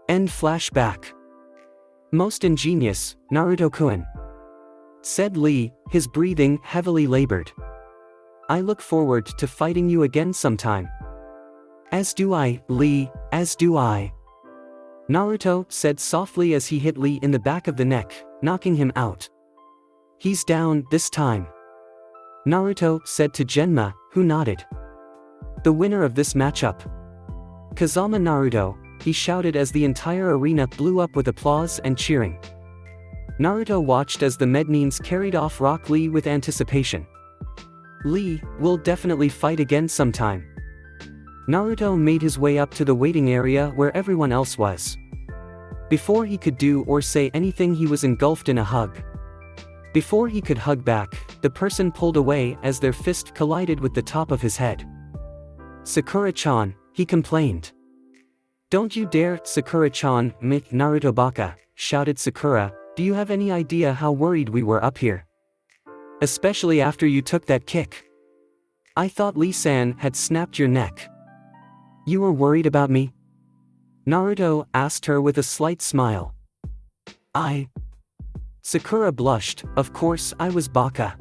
A: End flashback. "Most ingenious, Naruto-kun," said Lee, his breathing heavily labored. "I look forward to fighting you again sometime." "As do I, Lee, as do I," Naruto said softly as he hit Lee in the back of the neck, knocking him out. "He's down this time," Naruto said to Genma, who nodded. "The winner of this matchup, Kazama Naruto," he shouted as the entire arena blew up with applause and cheering. Naruto watched as the Mednines carried off Rock Lee with anticipation. "Lee, we'll definitely fight again sometime." Naruto made his way up to the waiting area where everyone else was. Before he could do or say anything, he was engulfed in a hug. Before he could hug back, the person pulled away as their fist collided with the top of his head. "Sakura-chan," he complained. "Don't you dare, Sakura-chan, make Naruto baka," shouted Sakura. "Do you have any idea how worried we were up here? Especially after you took that kick. I thought Lee-san had snapped your neck." "You were worried about me?" Naruto asked her with a slight smile. Sakura blushed. "Of course I was baka."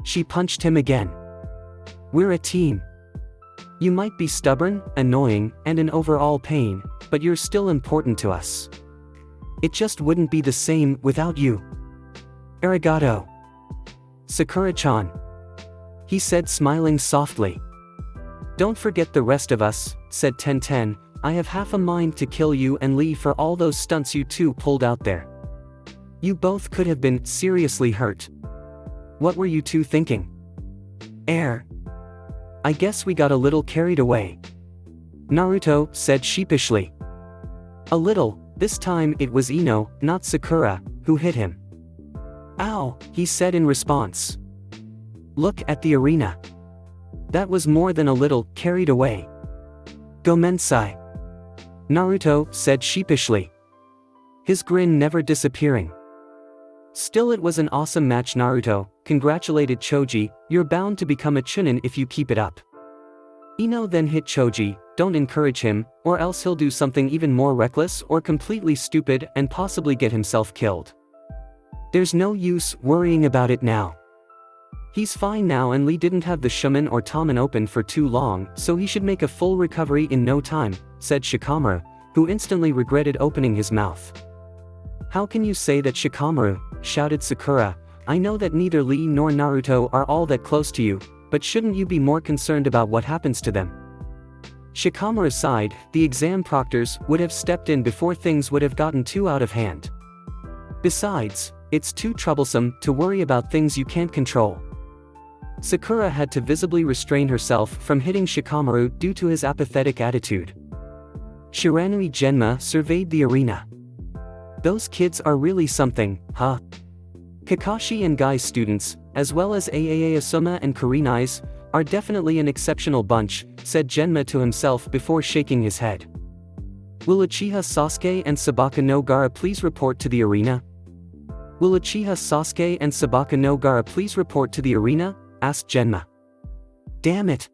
A: She punched him again. "We're a team. You might be stubborn, annoying, and an overall pain, but you're still important to us. It just wouldn't be the same without you." "Arigato, Sakura-chan," he said, smiling softly. "Don't forget the rest of us," said Tenten, I have half a mind to kill you and Lee for all those stunts you two pulled out there. You both could have been seriously hurt. What were you two thinking? I guess we got a little carried away. Naruto said sheepishly. A little. This time it was Ino, not Sakura, who hit him. Ow, he said in response. Look at the arena. That was more than a little carried away. Gomensai. Naruto said sheepishly. His grin never disappearing. Still, it was an awesome match. Naruto congratulated Choji. You're bound to become a chunin if you keep it up. Ino then hit Choji. Don't encourage him, or else he'll do something even more reckless or completely stupid and possibly get himself killed. There's no use worrying about it now. He's fine now, and Lee didn't have the Shumen or Tomen open for too long, so he should make a full recovery in no time, said Shikamaru, who instantly regretted opening his mouth. How can you say that, Shikamaru? Shouted Sakura. I know that neither Lee nor Naruto are all that close to you, but shouldn't you be more concerned about what happens to them? Shikamaru sighed. The exam proctors would have stepped in before things would have gotten too out of hand. Besides, it's too troublesome to worry about things you can't control. Sakura had to visibly restrain herself from hitting Shikamaru due to his apathetic attitude. Shiranui Genma surveyed the arena. Those kids are really something, huh? Kakashi and Gai's students, as well as Aaa Asuma and Kurenai's, are definitely an exceptional bunch, said Genma to himself before shaking his head. Will Uchiha Sasuke and Sabaka no Gaara please report to the arena? Will Uchiha Sasuke and Sabaka no Gaara please report to the arena? Asked Genma. Damn it!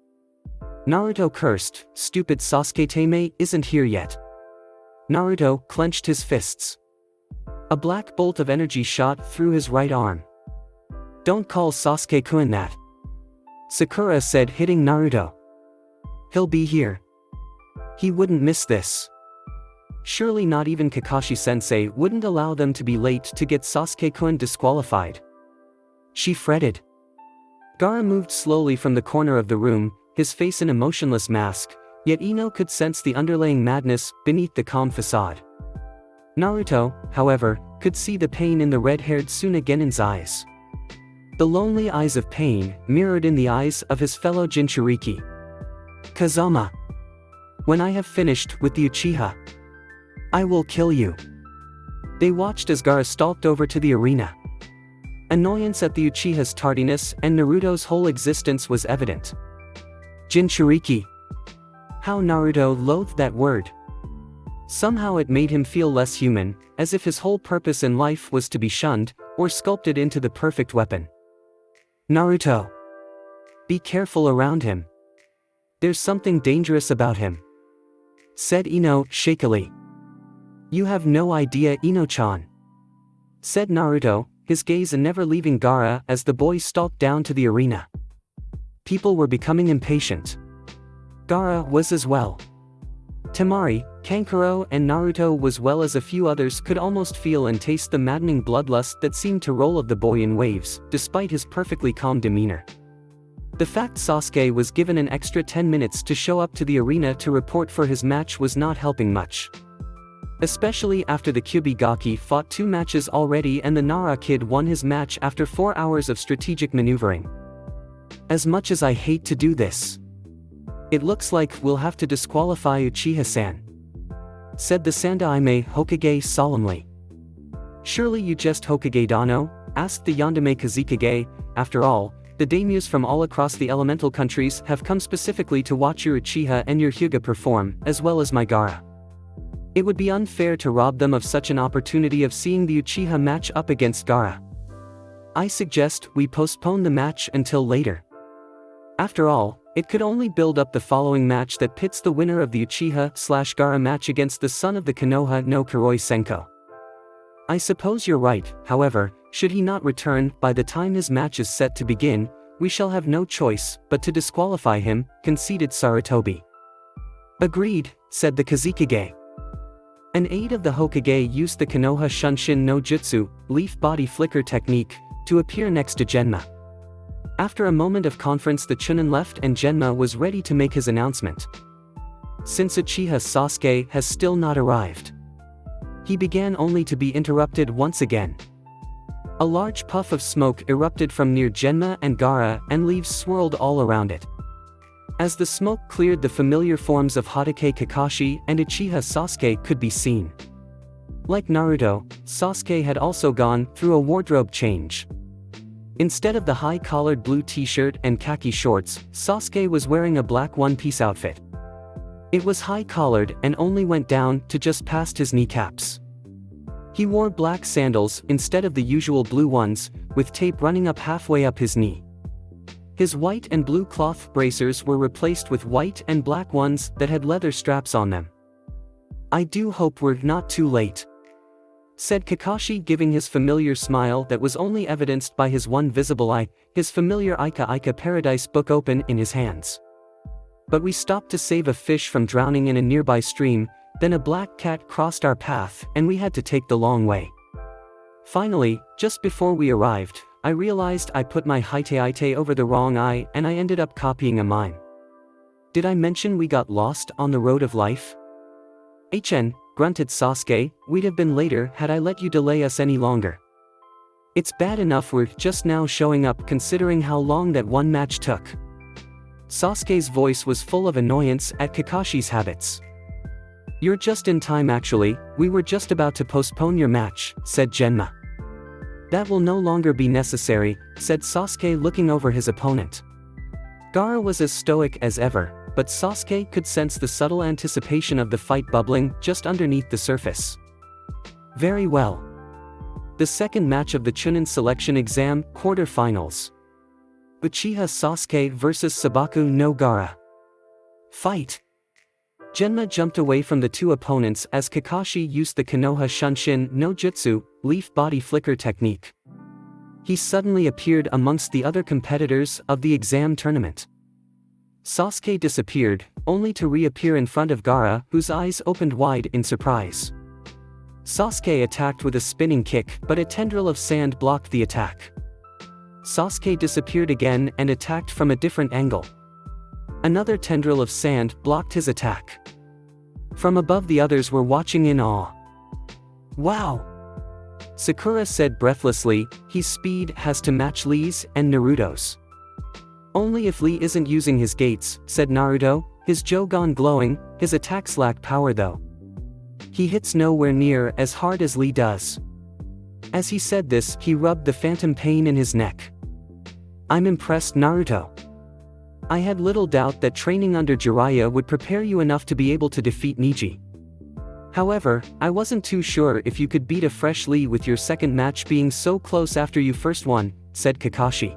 A: Naruto cursed. Stupid Sasuke Tame isn't here yet. Naruto clenched his fists. A black bolt of energy shot through his right arm. Don't call Sasuke-kun that. Sakura said, hitting Naruto. He'll be here. He wouldn't miss this. Surely not even Kakashi-sensei wouldn't allow them to be late to get Sasuke-kun disqualified. She fretted. Gaara moved slowly from the corner of the room, his face an emotionless mask, yet Ino could sense the underlying madness beneath the calm facade. Naruto, however, could see the pain in the red-haired Tsunagenin's eyes. The lonely eyes of pain mirrored in the eyes of his fellow Jinchuriki. Kazama. When I have finished with the Uchiha, I will kill you. They watched as Gaara stalked over to the arena. Annoyance at the Uchiha's tardiness and Naruto's whole existence was evident. Jinchuriki. How Naruto loathed that word. Somehow it made him feel less human, as if his whole purpose in life was to be shunned, or sculpted into the perfect weapon. Naruto. Be careful around him. There's something dangerous about him, said Ino shakily. You have no idea, Ino-chan, said Naruto, his gaze never leaving Gaara as the boys stalked down to the arena. People were becoming impatient. Gaara was as well. Temari, Kankuro and Naruto as well as a few others could almost feel and taste the maddening bloodlust that seemed to roll of the boy in waves, despite his perfectly calm demeanor. The fact Sasuke was given an extra 10 minutes to show up to the arena to report for his match was not helping much. Especially after the Kyubi-gaki fought 2 matches already and the Nara kid won his match after 4 hours of strategic maneuvering. As much as I hate to do this, it looks like we'll have to disqualify Uchiha-san, said the Sandaime Hokage solemnly. Surely you just Hokage Dano? Asked the Yandere Kazekage. After all, the daimyos from all across the elemental countries have come specifically to watch your Uchiha and your Hyuga perform, as well as my Gaara. It would be unfair to rob them of such an opportunity of seeing the Uchiha match up against Gaara. I suggest we postpone the match until later. After all, it could only build up the following match that pits the winner of the Uchiha/Gaara match against the son of the Konoha no Kuroi Senko. I suppose you're right, however, should he not return by the time his match is set to begin, we shall have no choice but to disqualify him, conceded Sarutobi. Agreed, said the Kazekage. An aide of the Hokage used the Konoha Shunshin no Jutsu, leaf body flicker technique, to appear next to Genma. After a moment of conference the Chunin left and Genma was ready to make his announcement. since Uchiha Sasuke has still not arrived. He began only to be interrupted once again. A large puff of smoke erupted from near Genma and Gaara, and leaves swirled all around it. As the smoke cleared, the familiar forms of Hatake Kakashi and Uchiha Sasuke could be seen. Like Naruto, Sasuke had also gone through a wardrobe change. Instead of the high-collared blue t-shirt and khaki shorts, Sasuke was wearing a black one-piece outfit. It was high-collared and only went down to just past his kneecaps. He wore black sandals instead of the usual blue ones, with tape running up halfway up his knee. His white and blue cloth bracers were replaced with white and black ones that had leather straps on them. "I do hope we're not too late," said Kakashi, giving his familiar smile that was only evidenced by his one visible eye, his familiar Ika Paradise book open in his hands. "But we stopped to save a fish from drowning in a nearby stream, then a black cat crossed our path and we had to take the long way. Finally, just before we arrived, I realized I put my hite over the wrong eye and I ended up copying a mime. Did I mention we got lost on the road of life?" "HN," grunted Sasuke, "we'd have been later had I let you delay us any longer. It's bad enough we're just now showing up considering how long that one match took." Sasuke's voice was full of annoyance at Kakashi's habits. "You're just in time actually, we were just about to postpone your match," said Genma. "That will no longer be necessary," said Sasuke, looking over his opponent. Gaara was as stoic as ever, but Sasuke could sense the subtle anticipation of the fight bubbling just underneath the surface. "Very well. The second match of the Chunin Selection Exam quarter-finals. Uchiha Sasuke vs Sabaku no Gaara. Fight!" Genma jumped away from the two opponents as Kakashi used the Konoha Shunshin no Jutsu, leaf body flicker technique. He suddenly appeared amongst the other competitors of the exam tournament. Sasuke disappeared, only to reappear in front of Gaara, whose eyes opened wide in surprise. Sasuke attacked with a spinning kick, but a tendril of sand blocked the attack. Sasuke disappeared again and attacked from a different angle. Another tendril of sand blocked his attack. From above, the others were watching in awe. "Wow!" Sakura said breathlessly, "His speed has to match Lee's and Naruto's." "Only if Lee isn't using his gates," said Naruto, his Jougan glowing. "His attacks lack power though. He hits nowhere near as hard as Lee does." As he said this, he rubbed the phantom pain in his neck. "I'm impressed, Naruto. I had little doubt that training under Jiraiya would prepare you enough to be able to defeat Neji. However, I wasn't too sure if you could beat a fresh Lee with your second match being so close after you first won," said Kakashi.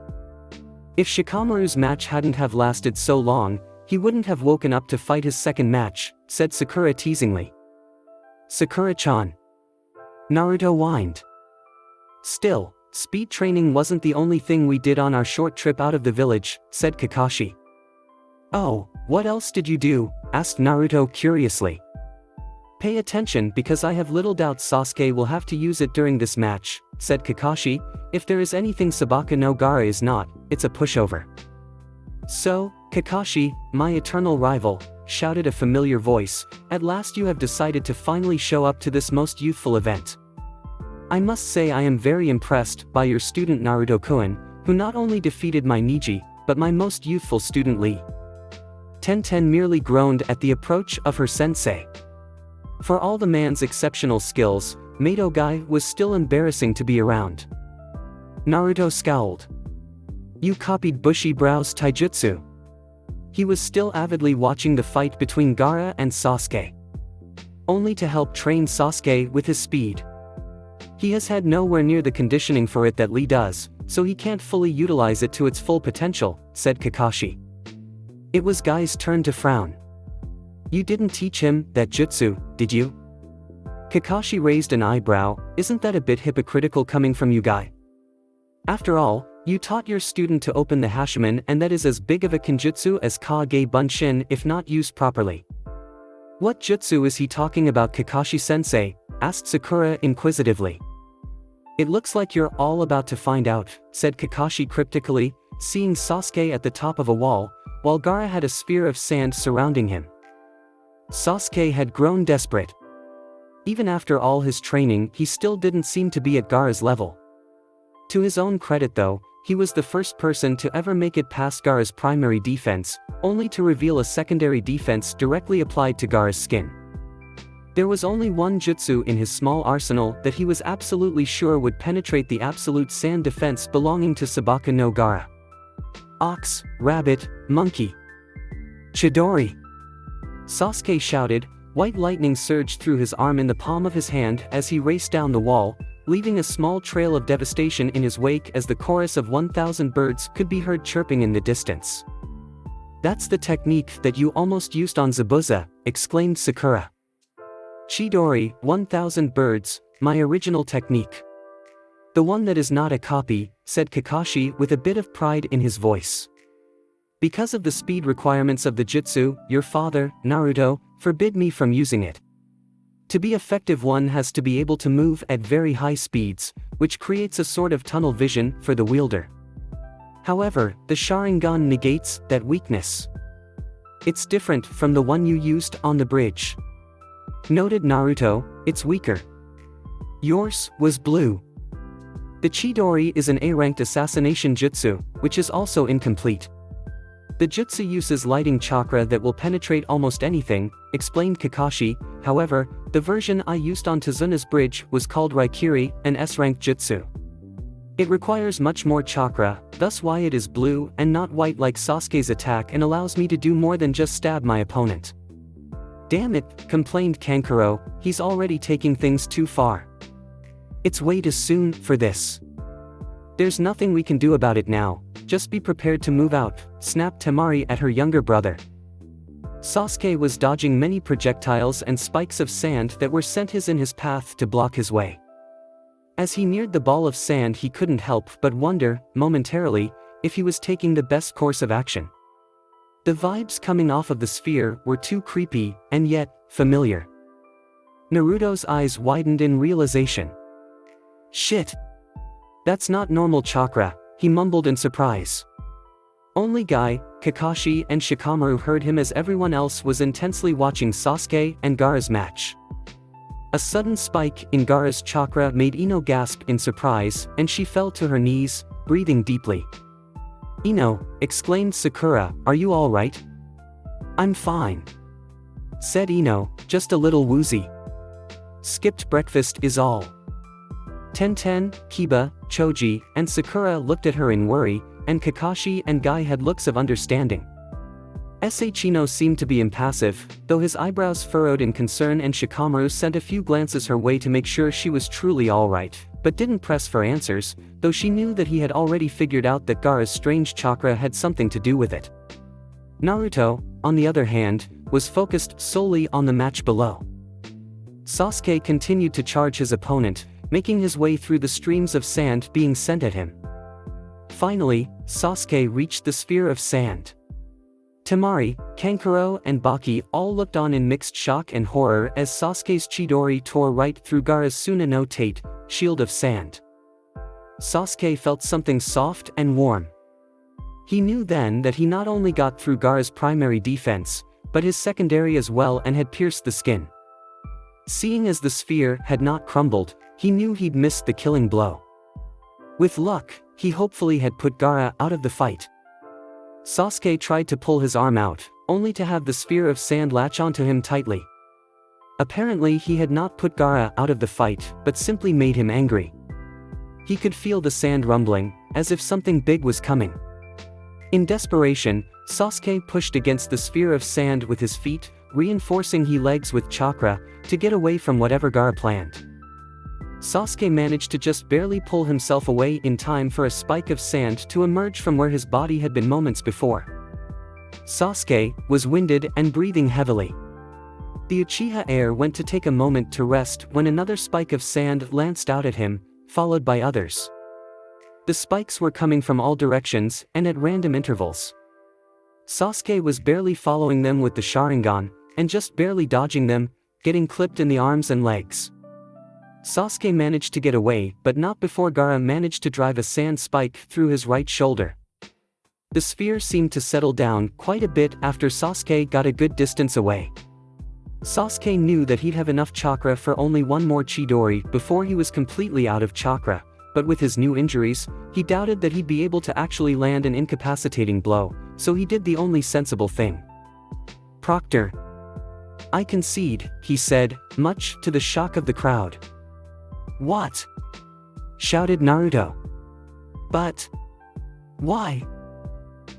A: "If Shikamaru's match hadn't have lasted so long, he wouldn't have woken up to fight his second match," said Sakura teasingly. "Sakura-chan." Naruto whined. "Still, speed training wasn't the only thing we did on our short trip out of the village," said Kakashi. "Oh, what else did you do?" asked Naruto curiously. "Pay attention because I have little doubt Sasuke will have to use it during this match," said Kakashi. "If there is anything Sabaku no Gaara is not, it's a pushover." "So, Kakashi, my eternal rival," shouted a familiar voice, "at last you have decided to finally show up to this most youthful event. I must say I am very impressed by your student Naruto-kun, who not only defeated my Neji, but my most youthful student Lee." Tenten merely groaned at the approach of her sensei. For all the man's exceptional skills, Mato Guy was still embarrassing to be around. Naruto scowled. "You copied Bushy Brow's taijutsu." He was still avidly watching the fight between Gaara and Sasuke. Only to help train Sasuke with his speed. He has had nowhere near the conditioning for it that Lee does, so he can't fully utilize it to its full potential, said Kakashi. It was Guy's turn to frown. "You didn't teach him that jutsu, did you?" Kakashi raised an eyebrow. "Isn't that a bit hypocritical coming from you, Guy? After all, you taught your student to open the Hashiman, and that is as big of a kinjutsu as Kage Bunshin if not used properly." "What jutsu is he talking about, Kakashi-sensei?" asked Sakura inquisitively. "It looks like you're all about to find out," said Kakashi cryptically, seeing Sasuke at the top of a wall, while Gaara had a sphere of sand surrounding him. Sasuke had grown desperate. Even after all his training, he still didn't seem to be at Gaara's level. To his own credit though, he was the first person to ever make it past Gaara's primary defense, only to reveal a secondary defense directly applied to Gaara's skin. There was only one jutsu in his small arsenal that he was absolutely sure would penetrate the absolute sand defense belonging to Sabaka no Gaara. Ox, rabbit, monkey. Chidori! Sasuke shouted. White lightning surged through his arm in the palm of his hand as he raced down the wall, leaving a small trail of devastation in his wake as the chorus of 1,000 birds could be heard chirping in the distance. "That's the technique that you almost used on Zabuza," exclaimed Sakura. "Chidori, 1,000 birds, my original technique. The one that is not a copy," said Kakashi with a bit of pride in his voice. "Because of the speed requirements of the jutsu, your father, Naruto, forbid me from using it. To be effective one has to be able to move at very high speeds, which creates a sort of tunnel vision for the wielder. However, the Sharingan negates that weakness. It's different from the one you used on the bridge. Noted Naruto, it's weaker. Yours was blue. The Chidori is an A-ranked assassination jutsu, which is also incomplete. The jutsu uses lighting chakra that will penetrate almost anything," explained Kakashi. "However, the version I used on Tazuna's bridge was called Raikiri, an S-rank jutsu. It requires much more chakra, thus why it is blue and not white like Sasuke's attack, and allows me to do more than just stab my opponent." "Damn it," complained Kankuro, "he's already taking things too far. It's way too soon for this. There's nothing we can do about it now, just be prepared to move out," snapped Temari at her younger brother. Sasuke was dodging many projectiles and spikes of sand that were sent in his path to block his way. As he neared the ball of sand, he couldn't help but wonder, momentarily, if he was taking the best course of action. The vibes coming off of the sphere were too creepy, and yet, familiar. Naruto's eyes widened in realization. "Shit! That's not normal chakra," he mumbled in surprise. Only Guy, Kakashi and Shikamaru heard him as everyone else was intensely watching Sasuke and Gaara's match. A sudden spike in Gaara's chakra made Ino gasp in surprise, and she fell to her knees, breathing deeply. "Ino," exclaimed Sakura, "are you all right?" "I'm fine," said Ino, "just a little woozy. Skipped breakfast is all." Tenten, Kiba, Choji, and Sakura looked at her in worry, and Kakashi and Guy had looks of understanding. Ino seemed to be impassive, though his eyebrows furrowed in concern, and Shikamaru sent a few glances her way to make sure she was truly alright, but didn't press for answers, though she knew that he had already figured out that Gaara's strange chakra had something to do with it. Naruto, on the other hand, was focused solely on the match below. Sasuke continued to charge his opponent, making his way through the streams of sand being sent at him. Finally, Sasuke reached the sphere of sand. Temari, Kankuro and Baki all looked on in mixed shock and horror as Sasuke's Chidori tore right through Gaara's Suna no Tate, shield of sand. Sasuke felt something soft and warm. He knew then that he not only got through Gaara's primary defense, but his secondary as well, and had pierced the skin. Seeing as the sphere had not crumbled, he knew he'd missed the killing blow. With luck, he hopefully had put Gaara out of the fight. Sasuke tried to pull his arm out, only to have the sphere of sand latch onto him tightly. Apparently he had not put Gaara out of the fight, but simply made him angry. He could feel the sand rumbling, as if something big was coming. In desperation, Sasuke pushed against the sphere of sand with his feet, reinforcing his legs with chakra, to get away from whatever Gaara planned. Sasuke managed to just barely pull himself away in time for a spike of sand to emerge from where his body had been moments before. Sasuke was winded and breathing heavily. The Uchiha heir went to take a moment to rest when another spike of sand lanced out at him, followed by others. The spikes were coming from all directions and at random intervals. Sasuke was barely following them with the Sharingan, and just barely dodging them, getting clipped in the arms and legs. Sasuke managed to get away, but not before Gaara managed to drive a sand spike through his right shoulder. The sphere seemed to settle down quite a bit after Sasuke got a good distance away. Sasuke knew that he'd have enough chakra for only one more Chidori before he was completely out of chakra, but with his new injuries, he doubted that he'd be able to actually land an incapacitating blow, so he did the only sensible thing. "Proctor. I concede," he said, much to the shock of the crowd. "What?" shouted Naruto. "But why?"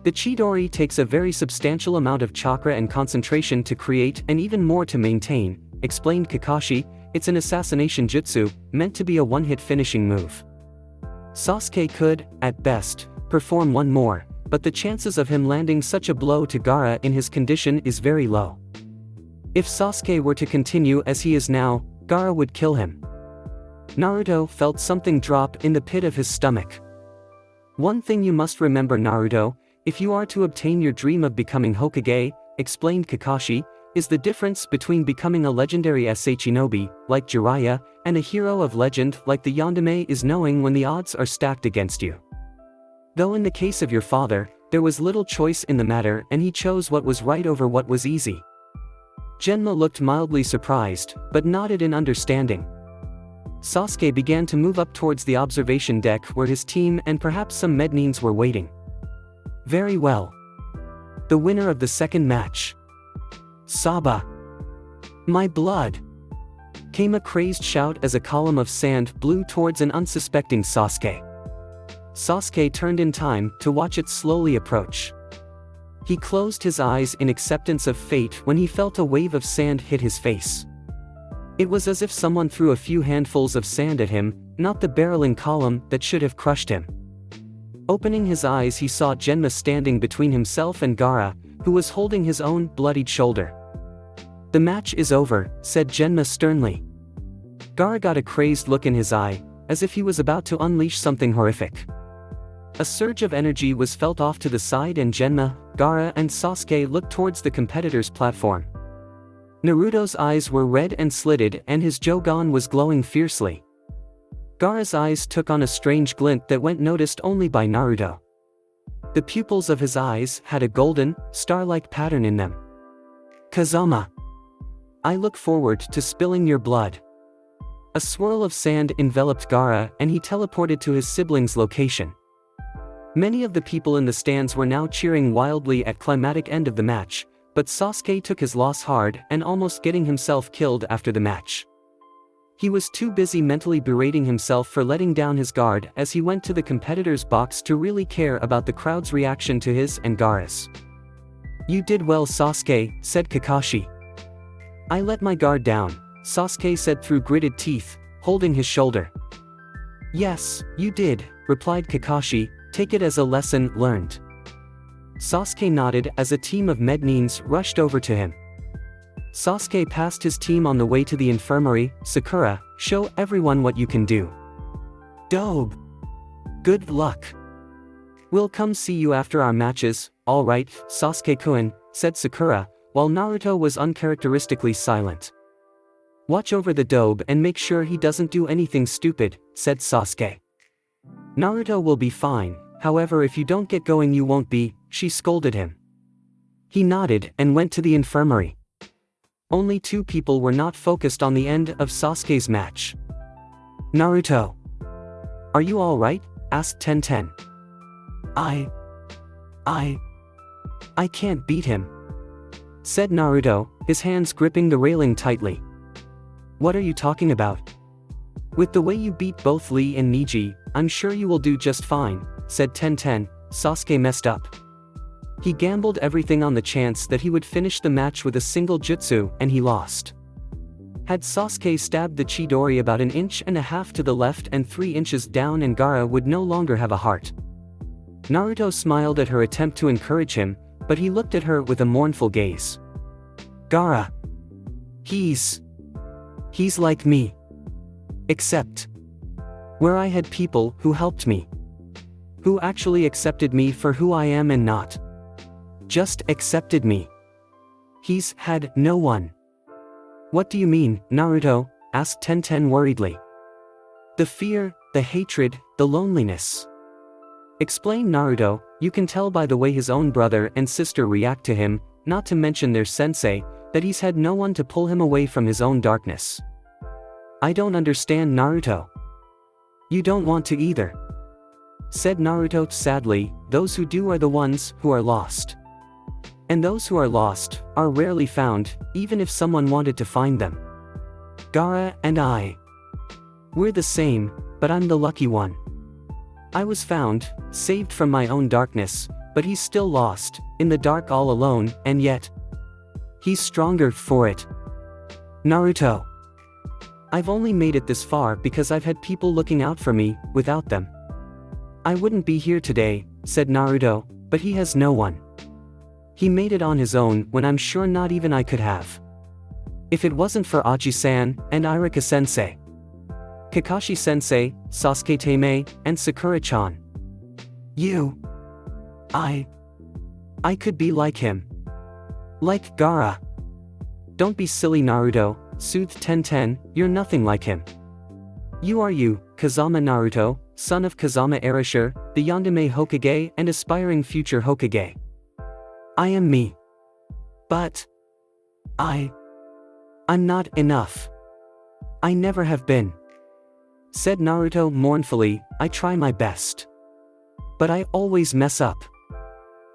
A: The Chidori takes a very substantial amount of chakra and concentration to create and even more to maintain, explained Kakashi. "It's an assassination jutsu, meant to be a one-hit finishing move. Sasuke could, at best, perform one more, but the chances of him landing such a blow to Gaara in his condition is very low. If Sasuke were to continue as he is now, Gaara would kill him." Naruto felt something drop in the pit of his stomach. "One thing you must remember, Naruto, if you are to obtain your dream of becoming Hokage," explained Kakashi, "is the difference between becoming a legendary shinobi, like Jiraiya, and a hero of legend like the Yandere is knowing when the odds are stacked against you. Though in the case of your father, there was little choice in the matter and he chose what was right over what was easy." Genma looked mildly surprised, but nodded in understanding. Sasuke began to move up towards the observation deck where his team and perhaps some Mednines were waiting. "Very well. The winner of the second match. Saba. My blood!" came a crazed shout as a column of sand blew towards an unsuspecting Sasuke. Sasuke turned in time to watch it slowly approach. He closed his eyes in acceptance of fate when he felt a wave of sand hit his face. It was as if someone threw a few handfuls of sand at him, not the barreling column that should have crushed him. Opening his eyes, he saw Genma standing between himself and Gaara, who was holding his own bloodied shoulder. "The match is over," said Genma sternly. Gaara got a crazed look in his eye, as if he was about to unleash something horrific. A surge of energy was felt off to the side and Genma, Gaara and Sasuke looked towards the competitor's platform. Naruto's eyes were red and slitted and his Jougan was glowing fiercely. Gaara's eyes took on a strange glint that went noticed only by Naruto. The pupils of his eyes had a golden, star-like pattern in them. "Kazama. I look forward to spilling your blood." A swirl of sand enveloped Gaara and he teleported to his sibling's location. Many of the people in the stands were now cheering wildly at climatic end of the match, but Sasuke took his loss hard and almost getting himself killed after the match. He was too busy mentally berating himself for letting down his guard as he went to the competitor's box to really care about the crowd's reaction to his and Gaara's. "You did well, Sasuke," said Kakashi. "I let my guard down," Sasuke said through gritted teeth, holding his shoulder. "Yes, you did," replied Kakashi, "take it as a lesson learned." Sasuke nodded as a team of Mednines rushed over to him. Sasuke passed his team on the way to the infirmary. "Sakura, show everyone what you can do." "Dobe. Good luck. We'll come see you after our matches." "All right, Sasuke-kun," said Sakura, while Naruto was uncharacteristically silent. "Watch over the Dobe and make sure he doesn't do anything stupid," said Sasuke. "Naruto will be fine, however if you don't get going you won't be," she scolded him. He nodded and went to the infirmary. Only two people were not focused on the end of Sasuke's match. "Naruto. Are you alright?" asked Tenten. I can't beat him," said Naruto, his hands gripping the railing tightly. "What are you talking about? With the way you beat both Lee and Niji, I'm sure you will do just fine," said Tenten. Sasuke messed up. He gambled everything on the chance that he would finish the match with a single jutsu and he lost. Had Sasuke stabbed the Chidori about 1.5 inches to the left and 3 inches down and Gaara would no longer have a heart. Naruto smiled at her attempt to encourage him, but he looked at her with a mournful gaze. "Gaara. He's like me. Except where I had people who helped me. Who actually accepted me for who I am and not just accepted me. He's had no one." "What do you mean, Naruto?" asked Tenten worriedly. "The fear, the hatred, the loneliness," explained Naruto. "You can tell by the way his own brother and sister react to him, not to mention their sensei, That he's had no one to pull him away from his own darkness. I don't understand, Naruto. You don't want to either, said Naruto sadly. Those who do are the ones who are lost. And those who are lost are rarely found, even if someone wanted to find them. Gaara and I. We're the same, but I'm the lucky one. I was found, saved from my own darkness, but he's still lost, in the dark all alone, and yet he's stronger for it. Naruto. I've only made it this far because I've had people looking out for me. Without them, I wouldn't be here today, said Naruto, but he has no one. He made it on his own when I'm sure not even I could have. If it wasn't for Aji-san, and Iruka-sensei, Kakashi-sensei, Sasuke-tame, and Sakura-chan. I could be like him. Like Gaara. Don't be silly, Naruto, soothed Tenten, you're nothing like him. You are you, Kazama Naruto, son of Kazama Erasure, the Yandere Hokage and aspiring future Hokage. I am me. But I'm not enough. I never have been, said Naruto mournfully. I try my best, but I always mess up.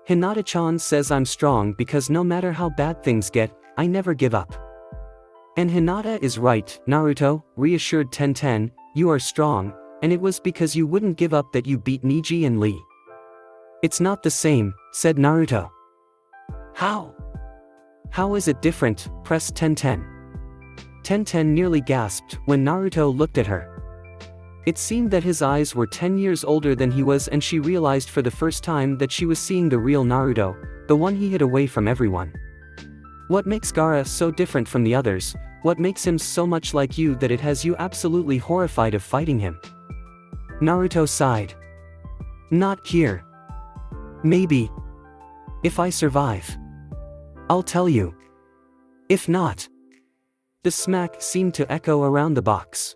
A: Hinata-chan says I'm strong because no matter how bad things get, I never give up. And Hinata is right, Naruto, reassured Tenten, you are strong, and it was because you wouldn't give up that you beat Neji and Lee. It's not the same, said Naruto. How? How is it different, pressed Tenten. Tenten nearly gasped when Naruto looked at her. It seemed that his eyes were 10 years older than he was, and she realized for the first time that she was seeing the real Naruto, the one he hid away from everyone. What makes Gaara so different from the others? What makes him so much like you that it has you absolutely horrified of fighting him? Naruto sighed. Not here. Maybe. If I survive, I'll tell you. If not. The smack seemed to echo around the box.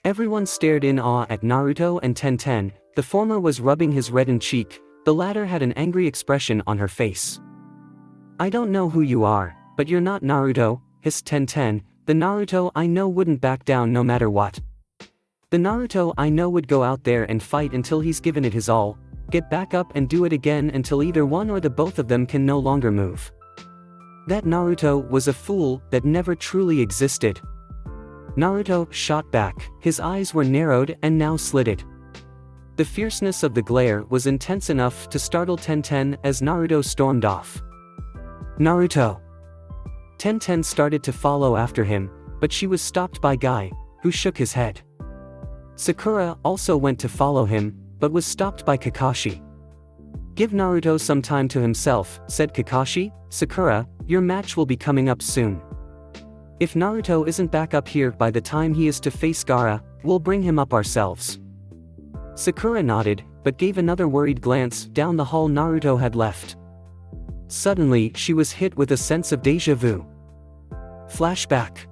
A: Everyone stared in awe at Naruto and Tenten. The former was rubbing his reddened cheek, the latter had an angry expression on her face. I don't know who you are, but you're not Naruto, hissed Tenten. The Naruto I know wouldn't back down no matter what. The Naruto I know would go out there and fight until he's given it his all, get back up and do it again until either one or the both of them can no longer move. That Naruto was a fool that never truly existed. Naruto shot back, his eyes were narrowed and now slitted. The fierceness of the glare was intense enough to startle Tenten as Naruto stormed off. Naruto. Tenten started to follow after him, but she was stopped by Guy, who shook his head. Sakura also went to follow him, but was stopped by Kakashi. Give Naruto some time to himself, said Kakashi. Sakura, your match will be coming up soon. If Naruto isn't back up here by the time he is to face Gaara, we'll bring him up ourselves. Sakura nodded, but gave another worried glance down the hall Naruto had left. Suddenly she was hit with a sense of déjà vu. Flashback.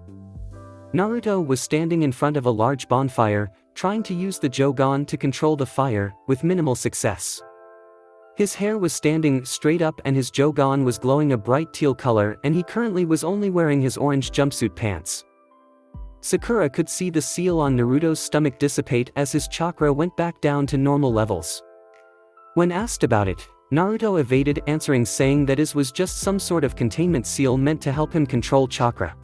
A: Naruto was standing in front of a large bonfire, trying to use the Jougan to control the fire, with minimal success. His hair was standing straight up and his Jougan was glowing a bright teal color, and he currently was only wearing his orange jumpsuit pants. Sakura could see the seal on Naruto's stomach dissipate as his chakra went back down to normal levels. When asked about it, Naruto evaded answering, saying that it was just some sort of containment seal meant to help him control chakra.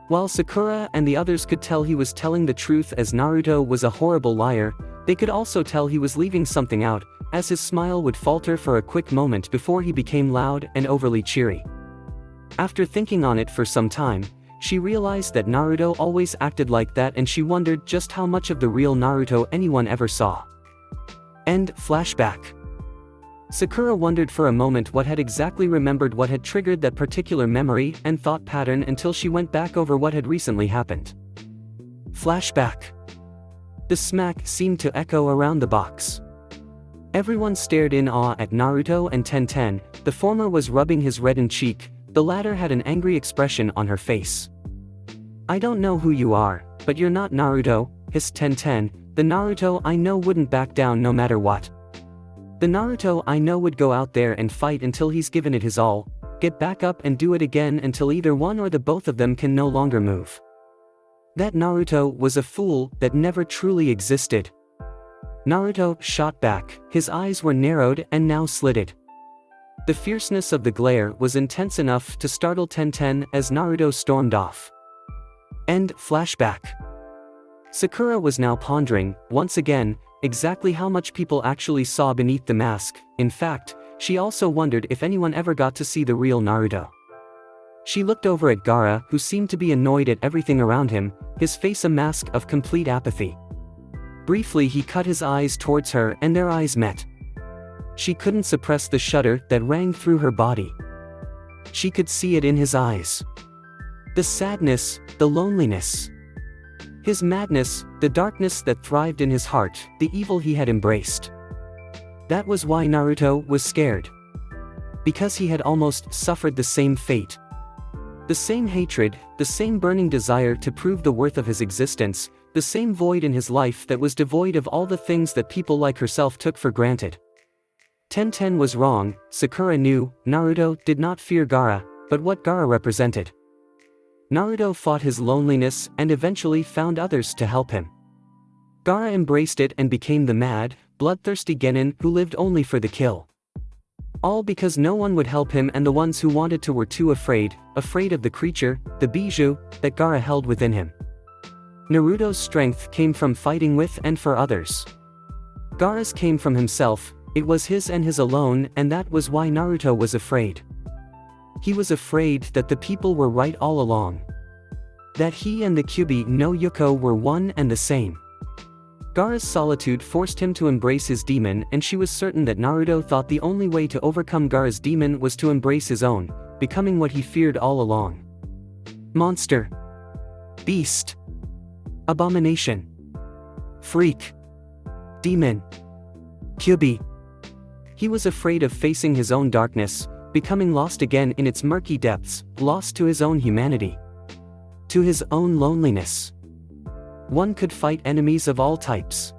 A: While Sakura and the others could tell he was telling the truth as Naruto was a horrible liar, they could also tell he was leaving something out, as his smile would falter for a quick moment before he became loud and overly cheery. After thinking on it for some time, she realized that Naruto always acted like that, and she wondered just how much of the real Naruto anyone ever saw. End flashback. Sakura wondered for a moment what had exactly remembered what had triggered that particular memory and thought pattern until she went back over what had recently happened. Flashback. The smack seemed to echo around the box. Everyone stared in awe at Naruto and Tenten. The former was rubbing his reddened cheek, the latter had an angry expression on her face. I don't know who you are, but you're not Naruto, hissed Tenten. The Naruto I know wouldn't back down no matter what. The Naruto I know would go out there and fight until he's given it his all, get back up and do it again until either one or the both of them can no longer move. That Naruto was a fool that never truly existed. Naruto shot back, his eyes were narrowed and now slitted. The fierceness of the glare was intense enough to startle Tenten as Naruto stormed off. End flashback. Sakura was now pondering, once again, exactly how much people actually saw beneath the mask. In fact, she also wondered if anyone ever got to see the real Naruto. She looked over at Gaara, who seemed to be annoyed at everything around him, his face a mask of complete apathy. Briefly he cut his eyes towards her and their eyes met. She couldn't suppress the shudder that rang through her body. She could see it in his eyes. The sadness, the loneliness. His madness, the darkness that thrived in his heart, the evil he had embraced. That was why Naruto was scared. Because he had almost suffered the same fate. The same hatred, the same burning desire to prove the worth of his existence, the same void in his life that was devoid of all the things that people like herself took for granted. Tenten was wrong. Sakura knew, Naruto did not fear Gaara, but what Gaara represented. Naruto fought his loneliness and eventually found others to help him. Gaara embraced it and became the mad, bloodthirsty genin who lived only for the kill. All because no one would help him, and the ones who wanted to were too afraid of the creature, the bijou, that Gaara held within him. Naruto's strength came from fighting with and for others. Gaara's came from himself, it was his and his alone, and that was why Naruto was afraid. He was afraid that the people were right all along. That he and the Kyuubi no Yuko were one and the same. Gaara's solitude forced him to embrace his demon, and she was certain that Naruto thought the only way to overcome Gaara's demon was to embrace his own, becoming what he feared all along. Monster. Beast. Abomination. Freak. Demon. Kyuubi. He was afraid of facing his own darkness, becoming lost again in its murky depths, lost to his own humanity. To his own loneliness. One could fight enemies of all types.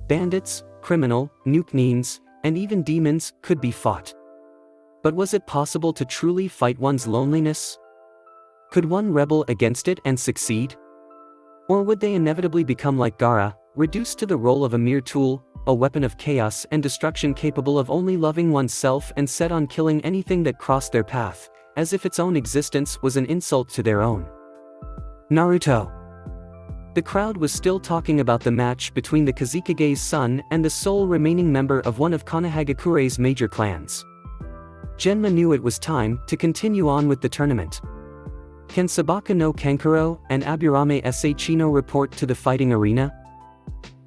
A: Bandits, criminal, nuke-neens, and even demons could be fought. But was it possible to truly fight one's loneliness? Could one rebel against it and succeed? Or would they inevitably become like Gaara, reduced to the role of a mere tool, a weapon of chaos and destruction capable of only loving oneself and set on killing anything that crossed their path, as if its own existence was an insult to their own? Naruto. The crowd was still talking about the match between the Kazekage's son and the sole remaining member of one of Konohagakure's major clans. Genma knew it was time to continue on with the tournament. Can Sabaka no Kankuro and Aburame Sachino report to the fighting arena?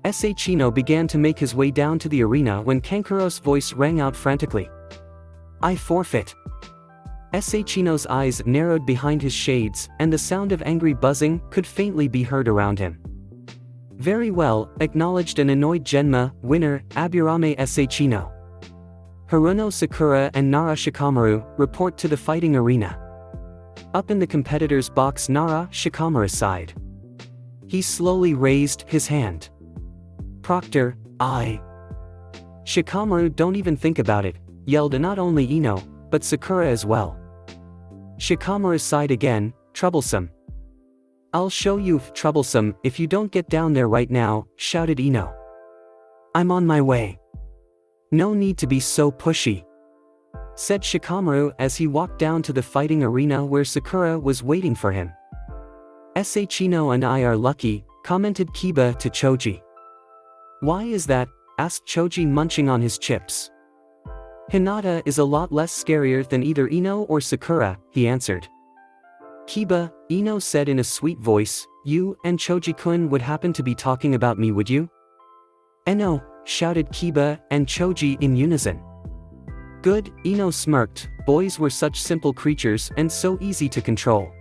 A: Sachino began to make his way down to the arena when Kankuro's voice rang out frantically. I forfeit. Sachino's eyes narrowed behind his shades, and the sound of angry buzzing could faintly be heard around him. Very well, acknowledged an annoyed Genma. Winner, Aburame Sachino. Haruno Sakura and Nara Shikamaru report to the fighting arena. Up in the competitor's box, Nara Shikamaru sighed. He slowly raised his hand. Proctor, I. Shikamaru, don't even think about it, yelled not only Ino, but Sakura as well. Shikamaru sighed again, troublesome. I'll show you troublesome if you don't get down there right now, shouted Ino. I'm on my way. No need to be so pushy, said Shikamaru as he walked down to the fighting arena where Sakura was waiting for him. Sachino and I are lucky, commented Kiba to Choji. Why is that? Asked Choji, munching on his chips. Hinata is a lot less scarier than either Ino or Sakura, he answered. Kiba, Ino said in a sweet voice, you and Choji-kun would happen to be talking about me, would you? Eno, shouted Kiba and Choji in unison. Good, Ino smirked, boys were such simple creatures and so easy to control.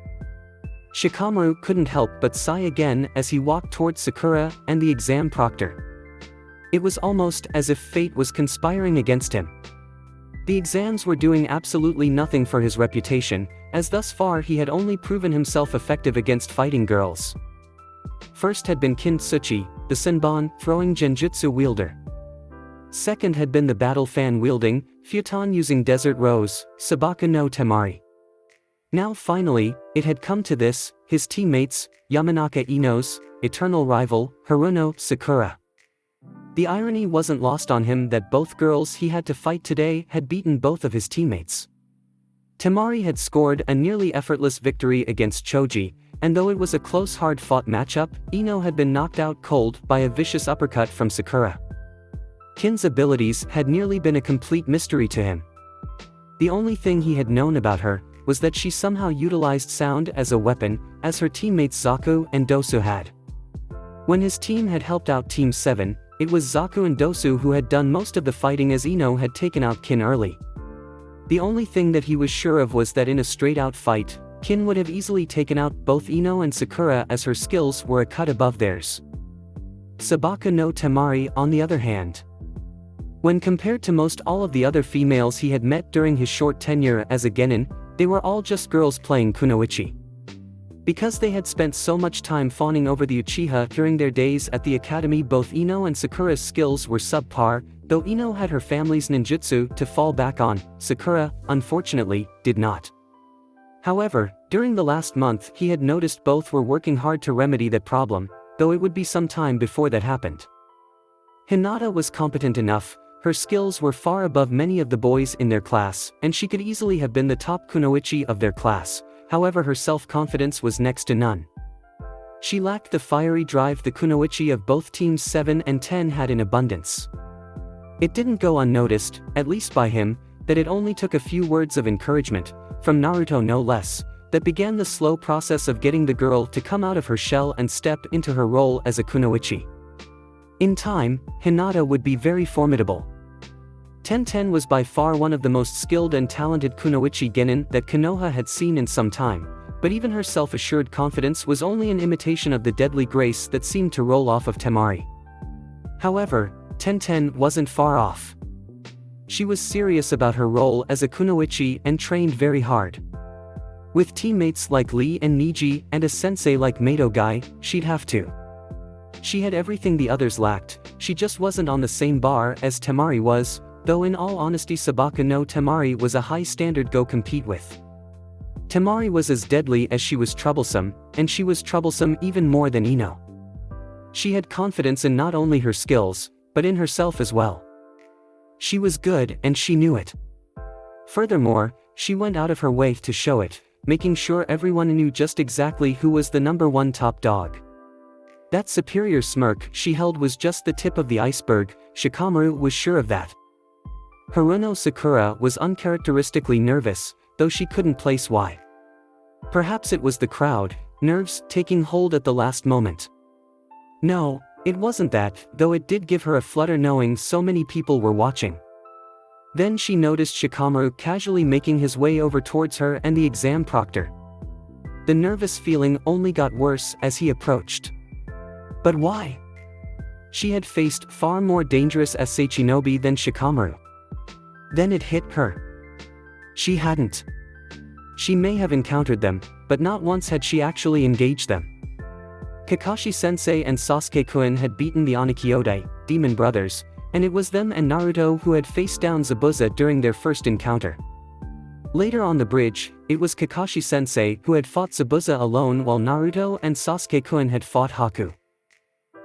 A: Shikamaru couldn't help but sigh again as he walked towards Sakura and the exam proctor. It was almost as if fate was conspiring against him. The exams were doing absolutely nothing for his reputation, as thus far he had only proven himself effective against fighting girls. First had been Kintsuchi, the Senbon throwing genjutsu wielder. Second had been the battle fan-wielding, futon-using Desert Rose, Sabaka no Temari. Now finally, it had come to this, his teammates, Yamanaka Ino's eternal rival, Haruno Sakura. The irony wasn't lost on him that both girls he had to fight today had beaten both of his teammates. Temari had scored a nearly effortless victory against Choji, and though it was a close hard-fought matchup, Ino had been knocked out cold by a vicious uppercut from Sakura. Kin's abilities had nearly been a complete mystery to him. The only thing he had known about her was that she somehow utilized sound as a weapon, as her teammates Zaku and Dosu had. When his team had helped out Team 7, it was Zaku and Dosu who had done most of the fighting as Ino had taken out Kin early. The only thing that he was sure of was that in a straight-out fight, Kin would have easily taken out both Ino and Sakura as her skills were a cut above theirs. Sabaka no Temari, on the other hand. When compared to most all of the other females he had met during his short tenure as a genin, they were all just girls playing kunoichi. Because they had spent so much time fawning over the Uchiha during their days at the academy, both Ino and Sakura's skills were subpar, though Ino had her family's ninjutsu to fall back on, Sakura, unfortunately, did not. However, during the last month he had noticed both were working hard to remedy that problem, though it would be some time before that happened. Hinata was competent enough, her skills were far above many of the boys in their class, and she could easily have been the top kunoichi of their class. However, her self-confidence was next to none. She lacked the fiery drive the kunoichi of both teams 7 and 10 had in abundance. It didn't go unnoticed, at least by him, that it only took a few words of encouragement, from Naruto no less, that began the slow process of getting the girl to come out of her shell and step into her role as a kunoichi. In time, Hinata would be very formidable. 1010 was by far one of the most skilled and talented kunoichi genin that Konoha had seen in some time, but even her self-assured confidence was only an imitation of the deadly grace that seemed to roll off of Temari. However, 1010 wasn't far off. She was serious about her role as a kunoichi and trained very hard. With teammates like Lee and Niji and a sensei like Mato Guy, she'd have to. She had everything the others lacked, she just wasn't on the same bar as Temari was, though in all honesty Sabaka no Temari was a high standard go compete with. Temari was as deadly as she was troublesome, and she was troublesome even more than Ino. She had confidence in not only her skills, but in herself as well. She was good and she knew it. Furthermore, she went out of her way to show it, making sure everyone knew just exactly who was the #1 top dog. That superior smirk she held was just the tip of the iceberg, Shikamaru was sure of that. Haruno Sakura was uncharacteristically nervous, though she couldn't place why. Perhaps it was the crowd, nerves taking hold at the last moment. No, it wasn't that, though it did give her a flutter knowing so many people were watching. Then she noticed Shikamaru casually making his way over towards her and the exam proctor. The nervous feeling only got worse as he approached. But why? She had faced far more dangerous Seishinobi than Shikamaru. Then it hit her. She hadn't. She may have encountered them, but not once had she actually engaged them. Kakashi-sensei and Sasuke-kun had beaten the Onikyodai, demon brothers, and it was them and Naruto who had faced down Zabuza during their first encounter. Later on the bridge, it was Kakashi-sensei who had fought Zabuza alone while Naruto and Sasuke-kun had fought Haku.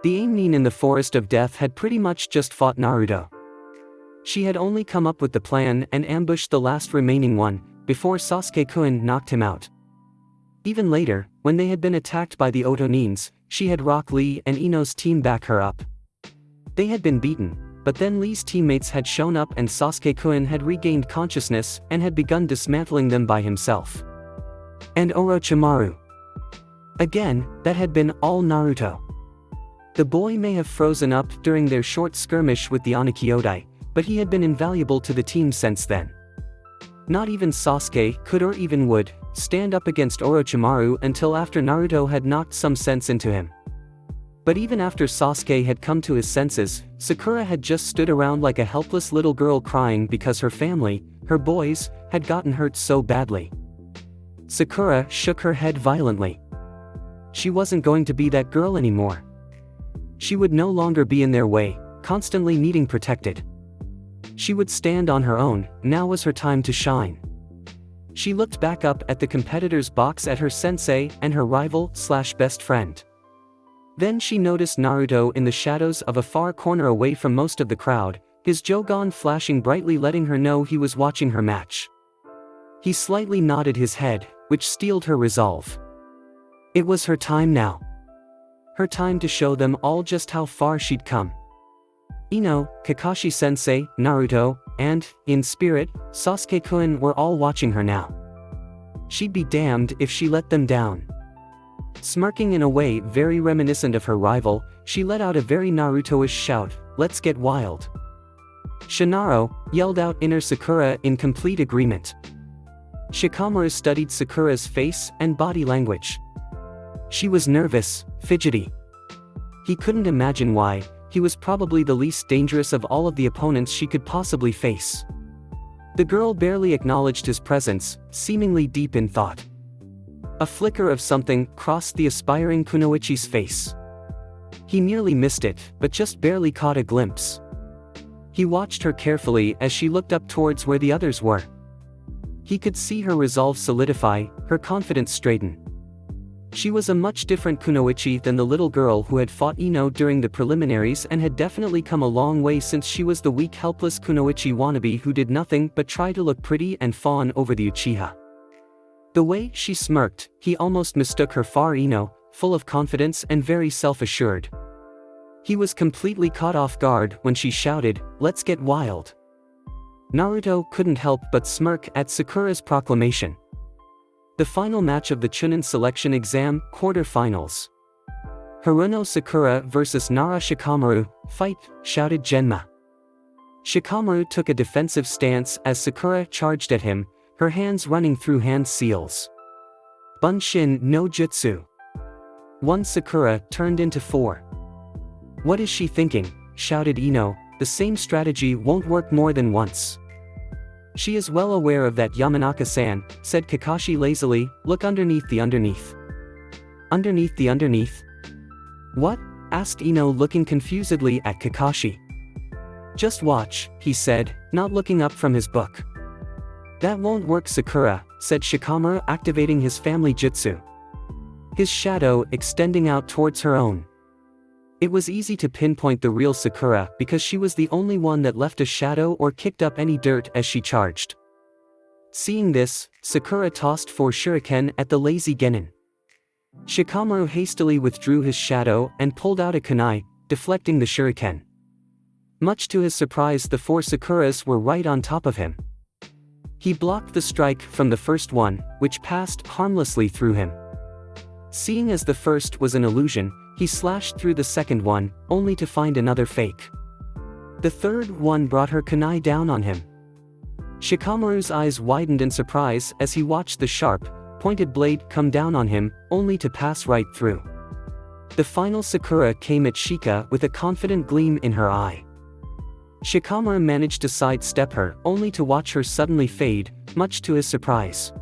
A: The Aimnin in the Forest of Death had pretty much just fought Naruto. She had only come up with the plan and ambushed the last remaining one, before Sasuke-kun knocked him out. Even later, when they had been attacked by the Otonins, she had Rock Lee and Ino's team back her up. They had been beaten, but then Lee's teammates had shown up and Sasuke-kun had regained consciousness and had begun dismantling them by himself. And Orochimaru. Again, that had been all Naruto. The boy may have frozen up during their short skirmish with the Onikyodai, but he had been invaluable to the team since then. Not even Sasuke could or even would stand up against Orochimaru until after Naruto had knocked some sense into him. But even after Sasuke had come to his senses, Sakura had just stood around like a helpless little girl crying because her family, her boys, had gotten hurt so badly. Sakura shook her head violently. She wasn't going to be that girl anymore. She would no longer be in their way, constantly needing protected. She would stand on her own, now was her time to shine. She looked back up at the competitor's box at her sensei and her rival/best friend. Then she noticed Naruto in the shadows of a far corner away from most of the crowd, his Jougan flashing brightly letting her know he was watching her match. He slightly nodded his head, which steeled her resolve. It was her time now. Her time to show them all just how far she'd come. Ino, Kakashi-sensei, Naruto, and, in spirit, Sasuke-kun were all watching her now. She'd be damned if she let them down. Smirking in a way very reminiscent of her rival, she let out a very Naruto-ish shout, "Let's get wild." Shinaro, yelled out inner Sakura in complete agreement. Shikamaru studied Sakura's face and body language. She was nervous, fidgety. He couldn't imagine why. He was probably the least dangerous of all of the opponents she could possibly face. The girl barely acknowledged his presence, seemingly deep in thought. A flicker of something crossed the aspiring kunoichi's face. He nearly missed it, but just barely caught a glimpse. He watched her carefully as she looked up towards where the others were. He could see her resolve solidify, her confidence straighten. She was a much different kunoichi than the little girl who had fought Ino during the preliminaries and had definitely come a long way since she was the weak helpless kunoichi wannabe who did nothing but try to look pretty and fawn over the Uchiha. The way she smirked, he almost mistook her for Ino, full of confidence and very self-assured. He was completely caught off guard when she shouted, "Let's get wild." Naruto couldn't help but smirk at Sakura's proclamation. The final match of the Chunin selection exam quarter-finals. Haruno Sakura vs Nara Shikamaru, fight, shouted Genma. Shikamaru took a defensive stance as Sakura charged at him, her hands running through hand seals. Bunshin no Jutsu. One Sakura turned into 4. What is she thinking? Shouted Ino, the same strategy won't work more than once. She is well aware of that, Yamanaka-san, said Kakashi lazily, look underneath the underneath. Underneath the underneath? What? Asked Ino looking confusedly at Kakashi. Just watch, he said, not looking up from his book. That won't work, Sakura, said Shikamaru activating his family jutsu. His shadow extending out towards her own. It was easy to pinpoint the real Sakura because she was the only one that left a shadow or kicked up any dirt as she charged. Seeing this, Sakura tossed 4 shuriken at the lazy genin. Shikamaru hastily withdrew his shadow and pulled out a kunai, deflecting the shuriken. Much to his surprise, the 4 Sakuras were right on top of him. He blocked the strike from the first one, which passed harmlessly through him. Seeing as the first was an illusion, he slashed through the second one, only to find another fake. The third one brought her kunai down on him. Shikamaru's eyes widened in surprise as he watched the sharp, pointed blade come down on him, only to pass right through. The final Sakura came at Shika with a confident gleam in her eye. Shikamaru managed to sidestep her, only to watch her suddenly fade, much to his surprise.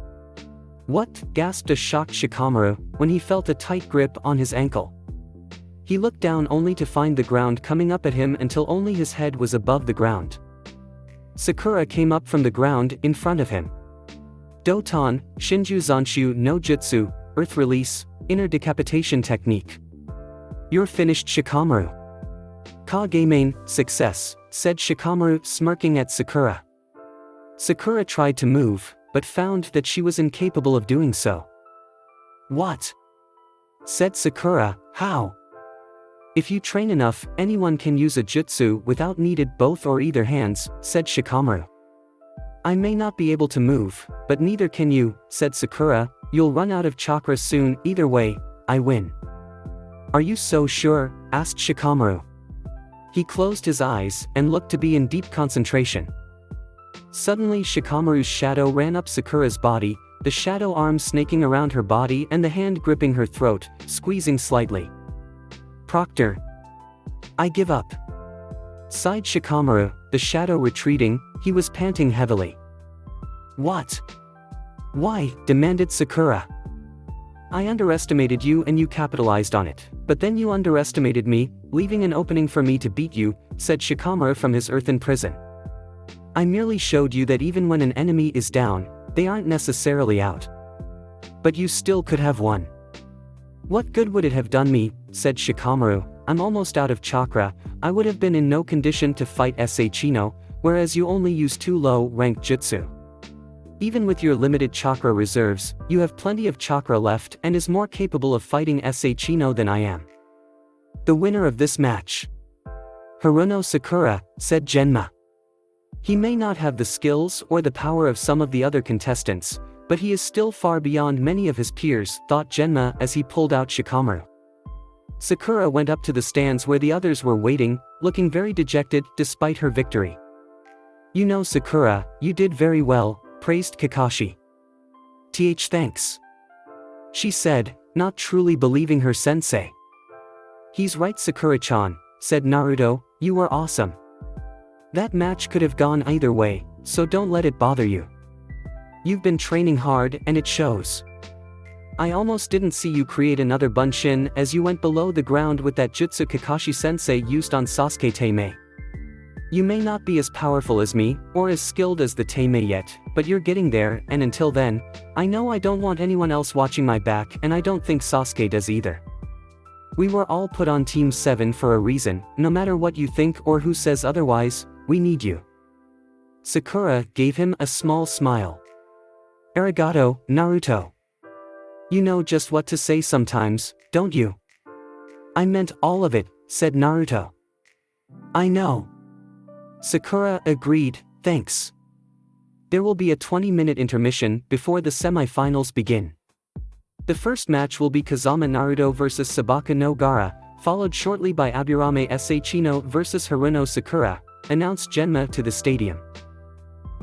A: What? Gasped a shocked Shikamaru, when he felt a tight grip on his ankle. He looked down only to find the ground coming up at him until only his head was above the ground. Sakura came up from the ground in front of him. Doton, Shinju Zanshu no Jutsu, Earth Release, Inner Decapitation Technique. You're finished, Shikamaru. Kagemain, success, said Shikamaru smirking at Sakura. Sakura tried to move, but found that she was incapable of doing so. What? Said Sakura, how? If you train enough, anyone can use a jutsu without needed both or either hands, said Shikamaru. I may not be able to move, but neither can you, said Sakura, you'll run out of chakra soon, either way, I win. Are you so sure? Asked Shikamaru. He closed his eyes and looked to be in deep concentration. Suddenly Shikamaru's shadow ran up Sakura's body, the shadow arm snaking around her body and the hand gripping her throat, squeezing slightly. Proctor. I give up. Sighed Shikamaru, the shadow retreating, he was panting heavily. What? Why? Demanded Sakura. I underestimated you and you capitalized on it, but then you underestimated me, leaving an opening for me to beat you, said Shikamaru from his earthen prison. I merely showed you that even when an enemy is down, they aren't necessarily out. But you still could have won. What good would it have done me, said Shikamaru, I'm almost out of chakra, I would have been in no condition to fight Sachino, whereas you only use 2 low-ranked jutsu. Even with your limited chakra reserves, you have plenty of chakra left and is more capable of fighting Sachino than I am. The winner of this match. Haruno Sakura, said Genma. He may not have the skills or the power of some of the other contestants, but he is still far beyond many of his peers, thought Genma as he pulled out Shikamaru. Sakura went up to the stands where the others were waiting, looking very dejected despite her victory. You know Sakura, you did very well, praised Kakashi. Thanks. She said, not truly believing her sensei. He's right Sakura-chan, said Naruto, you were awesome. That match could have gone either way, so don't let it bother you. You've been training hard and it shows. I almost didn't see you create another bunshin as you went below the ground with that jutsu Kakashi-sensei used on Sasuke Teimei. You may not be as powerful as me, or as skilled as the Teimei yet, but you're getting there, and until then, I know I don't want anyone else watching my back and I don't think Sasuke does either. We were all put on Team 7 for a reason, no matter what you think or who says otherwise, we need you. Sakura gave him a small smile. Arigato, Naruto. You know just what to say sometimes, don't you? I meant all of it, said Naruto. I know. Sakura agreed, thanks. There will be a 20-minute intermission before the semi-finals begin. The first match will be Kazama Naruto vs Sabaka no Gaara, followed shortly by Aburame Sachino vs Haruno Sakura, announced Genma to the stadium.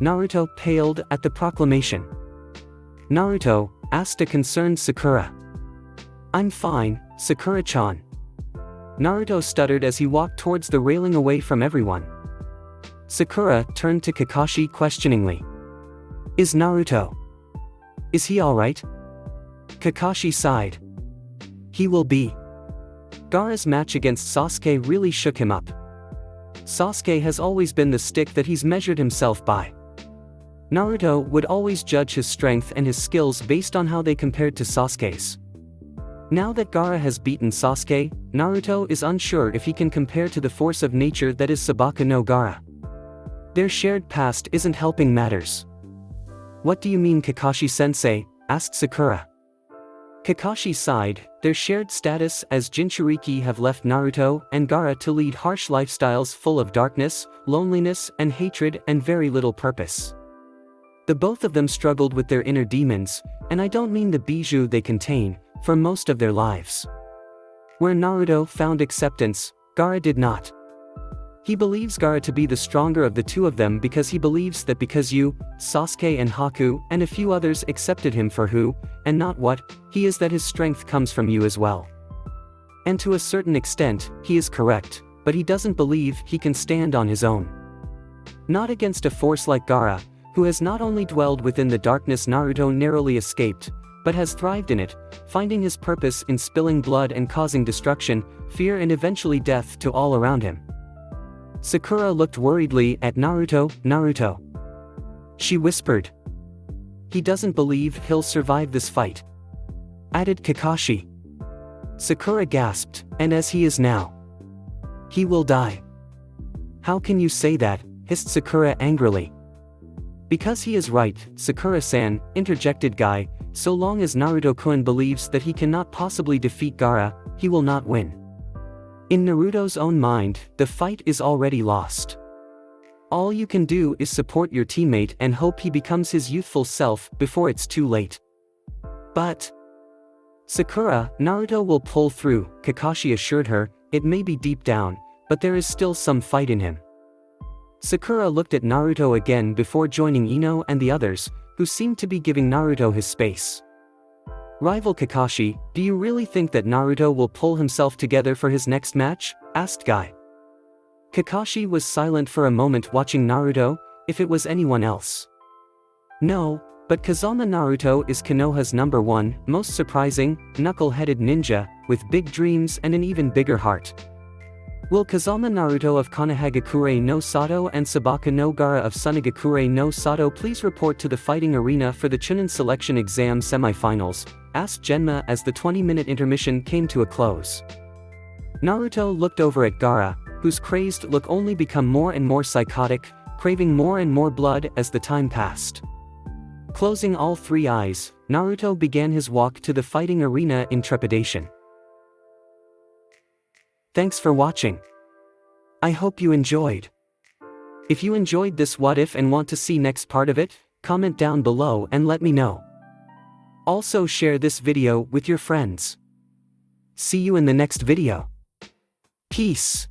A: Naruto paled at the proclamation. Naruto asked a concerned Sakura. I'm fine, Sakura-chan. Naruto stuttered as he walked towards the railing away from everyone. Sakura turned to Kakashi questioningly. Is Naruto? Is he alright? Kakashi sighed. He will be. Gaara's match against Sasuke really shook him up. Sasuke has always been the stick that he's measured himself by. Naruto would always judge his strength and his skills based on how they compared to Sasuke's. Now that Gaara has beaten Sasuke, Naruto is unsure if he can compare to the force of nature that is Sabaka no Gaara. Their shared past isn't helping matters. What do you mean Kakashi-sensei? Asked Sakura. Kakashi sighed, their shared status as Jinchuriki have left Naruto and Gaara to lead harsh lifestyles full of darkness, loneliness and hatred and very little purpose. The both of them struggled with their inner demons, and I don't mean the bijou they contain, for most of their lives. Where Naruto found acceptance, Gaara did not. He believes Gaara to be the stronger of the two of them because he believes that because you, Sasuke and Haku and a few others accepted him for who, and not what, he is that his strength comes from you as well. And to a certain extent, he is correct, but he doesn't believe he can stand on his own. Not against a force like Gaara, who has not only dwelled within the darkness Naruto narrowly escaped, but has thrived in it, finding his purpose in spilling blood and causing destruction, fear and eventually death to all around him. Sakura looked worriedly at Naruto. Naruto. She whispered. He doesn't believe he'll survive this fight. Added Kakashi. Sakura gasped, and as he is now. He will die. How can you say that? Hissed Sakura angrily. Because he is right, Sakura-san, interjected Guy, so long as Naruto-kun believes that he cannot possibly defeat Gaara, he will not win. In Naruto's own mind, the fight is already lost. All you can do is support your teammate and hope he becomes his youthful self before it's too late. But Sakura, Naruto will pull through, Kakashi assured her, it may be deep down, but there is still some fight in him. Sakura looked at Naruto again before joining Ino and the others, who seemed to be giving Naruto his space. Rival Kakashi, do you really think that Naruto will pull himself together for his next match? Asked Guy. Kakashi was silent for a moment watching Naruto, if it was anyone else. No, but Kazama Naruto is Konoha's #1, most surprising, knuckle-headed ninja, with big dreams and an even bigger heart. Will Kazama Naruto of Konohagakure no Sato and Sabaka no Gaara of Sunagakure no Sato please report to the fighting arena for the Chunin selection exam semi-finals? Asked Genma as the 20-minute intermission came to a close. Naruto looked over at Gaara, whose crazed look only become more and more psychotic, craving more and more blood as the time passed. Closing all three eyes, Naruto began his walk to the fighting arena in trepidation. Thanks for watching. I hope you enjoyed. If you enjoyed this what if and want to see next part of it, comment down below and let me know. Also share this video with your friends. See you in the next video. Peace.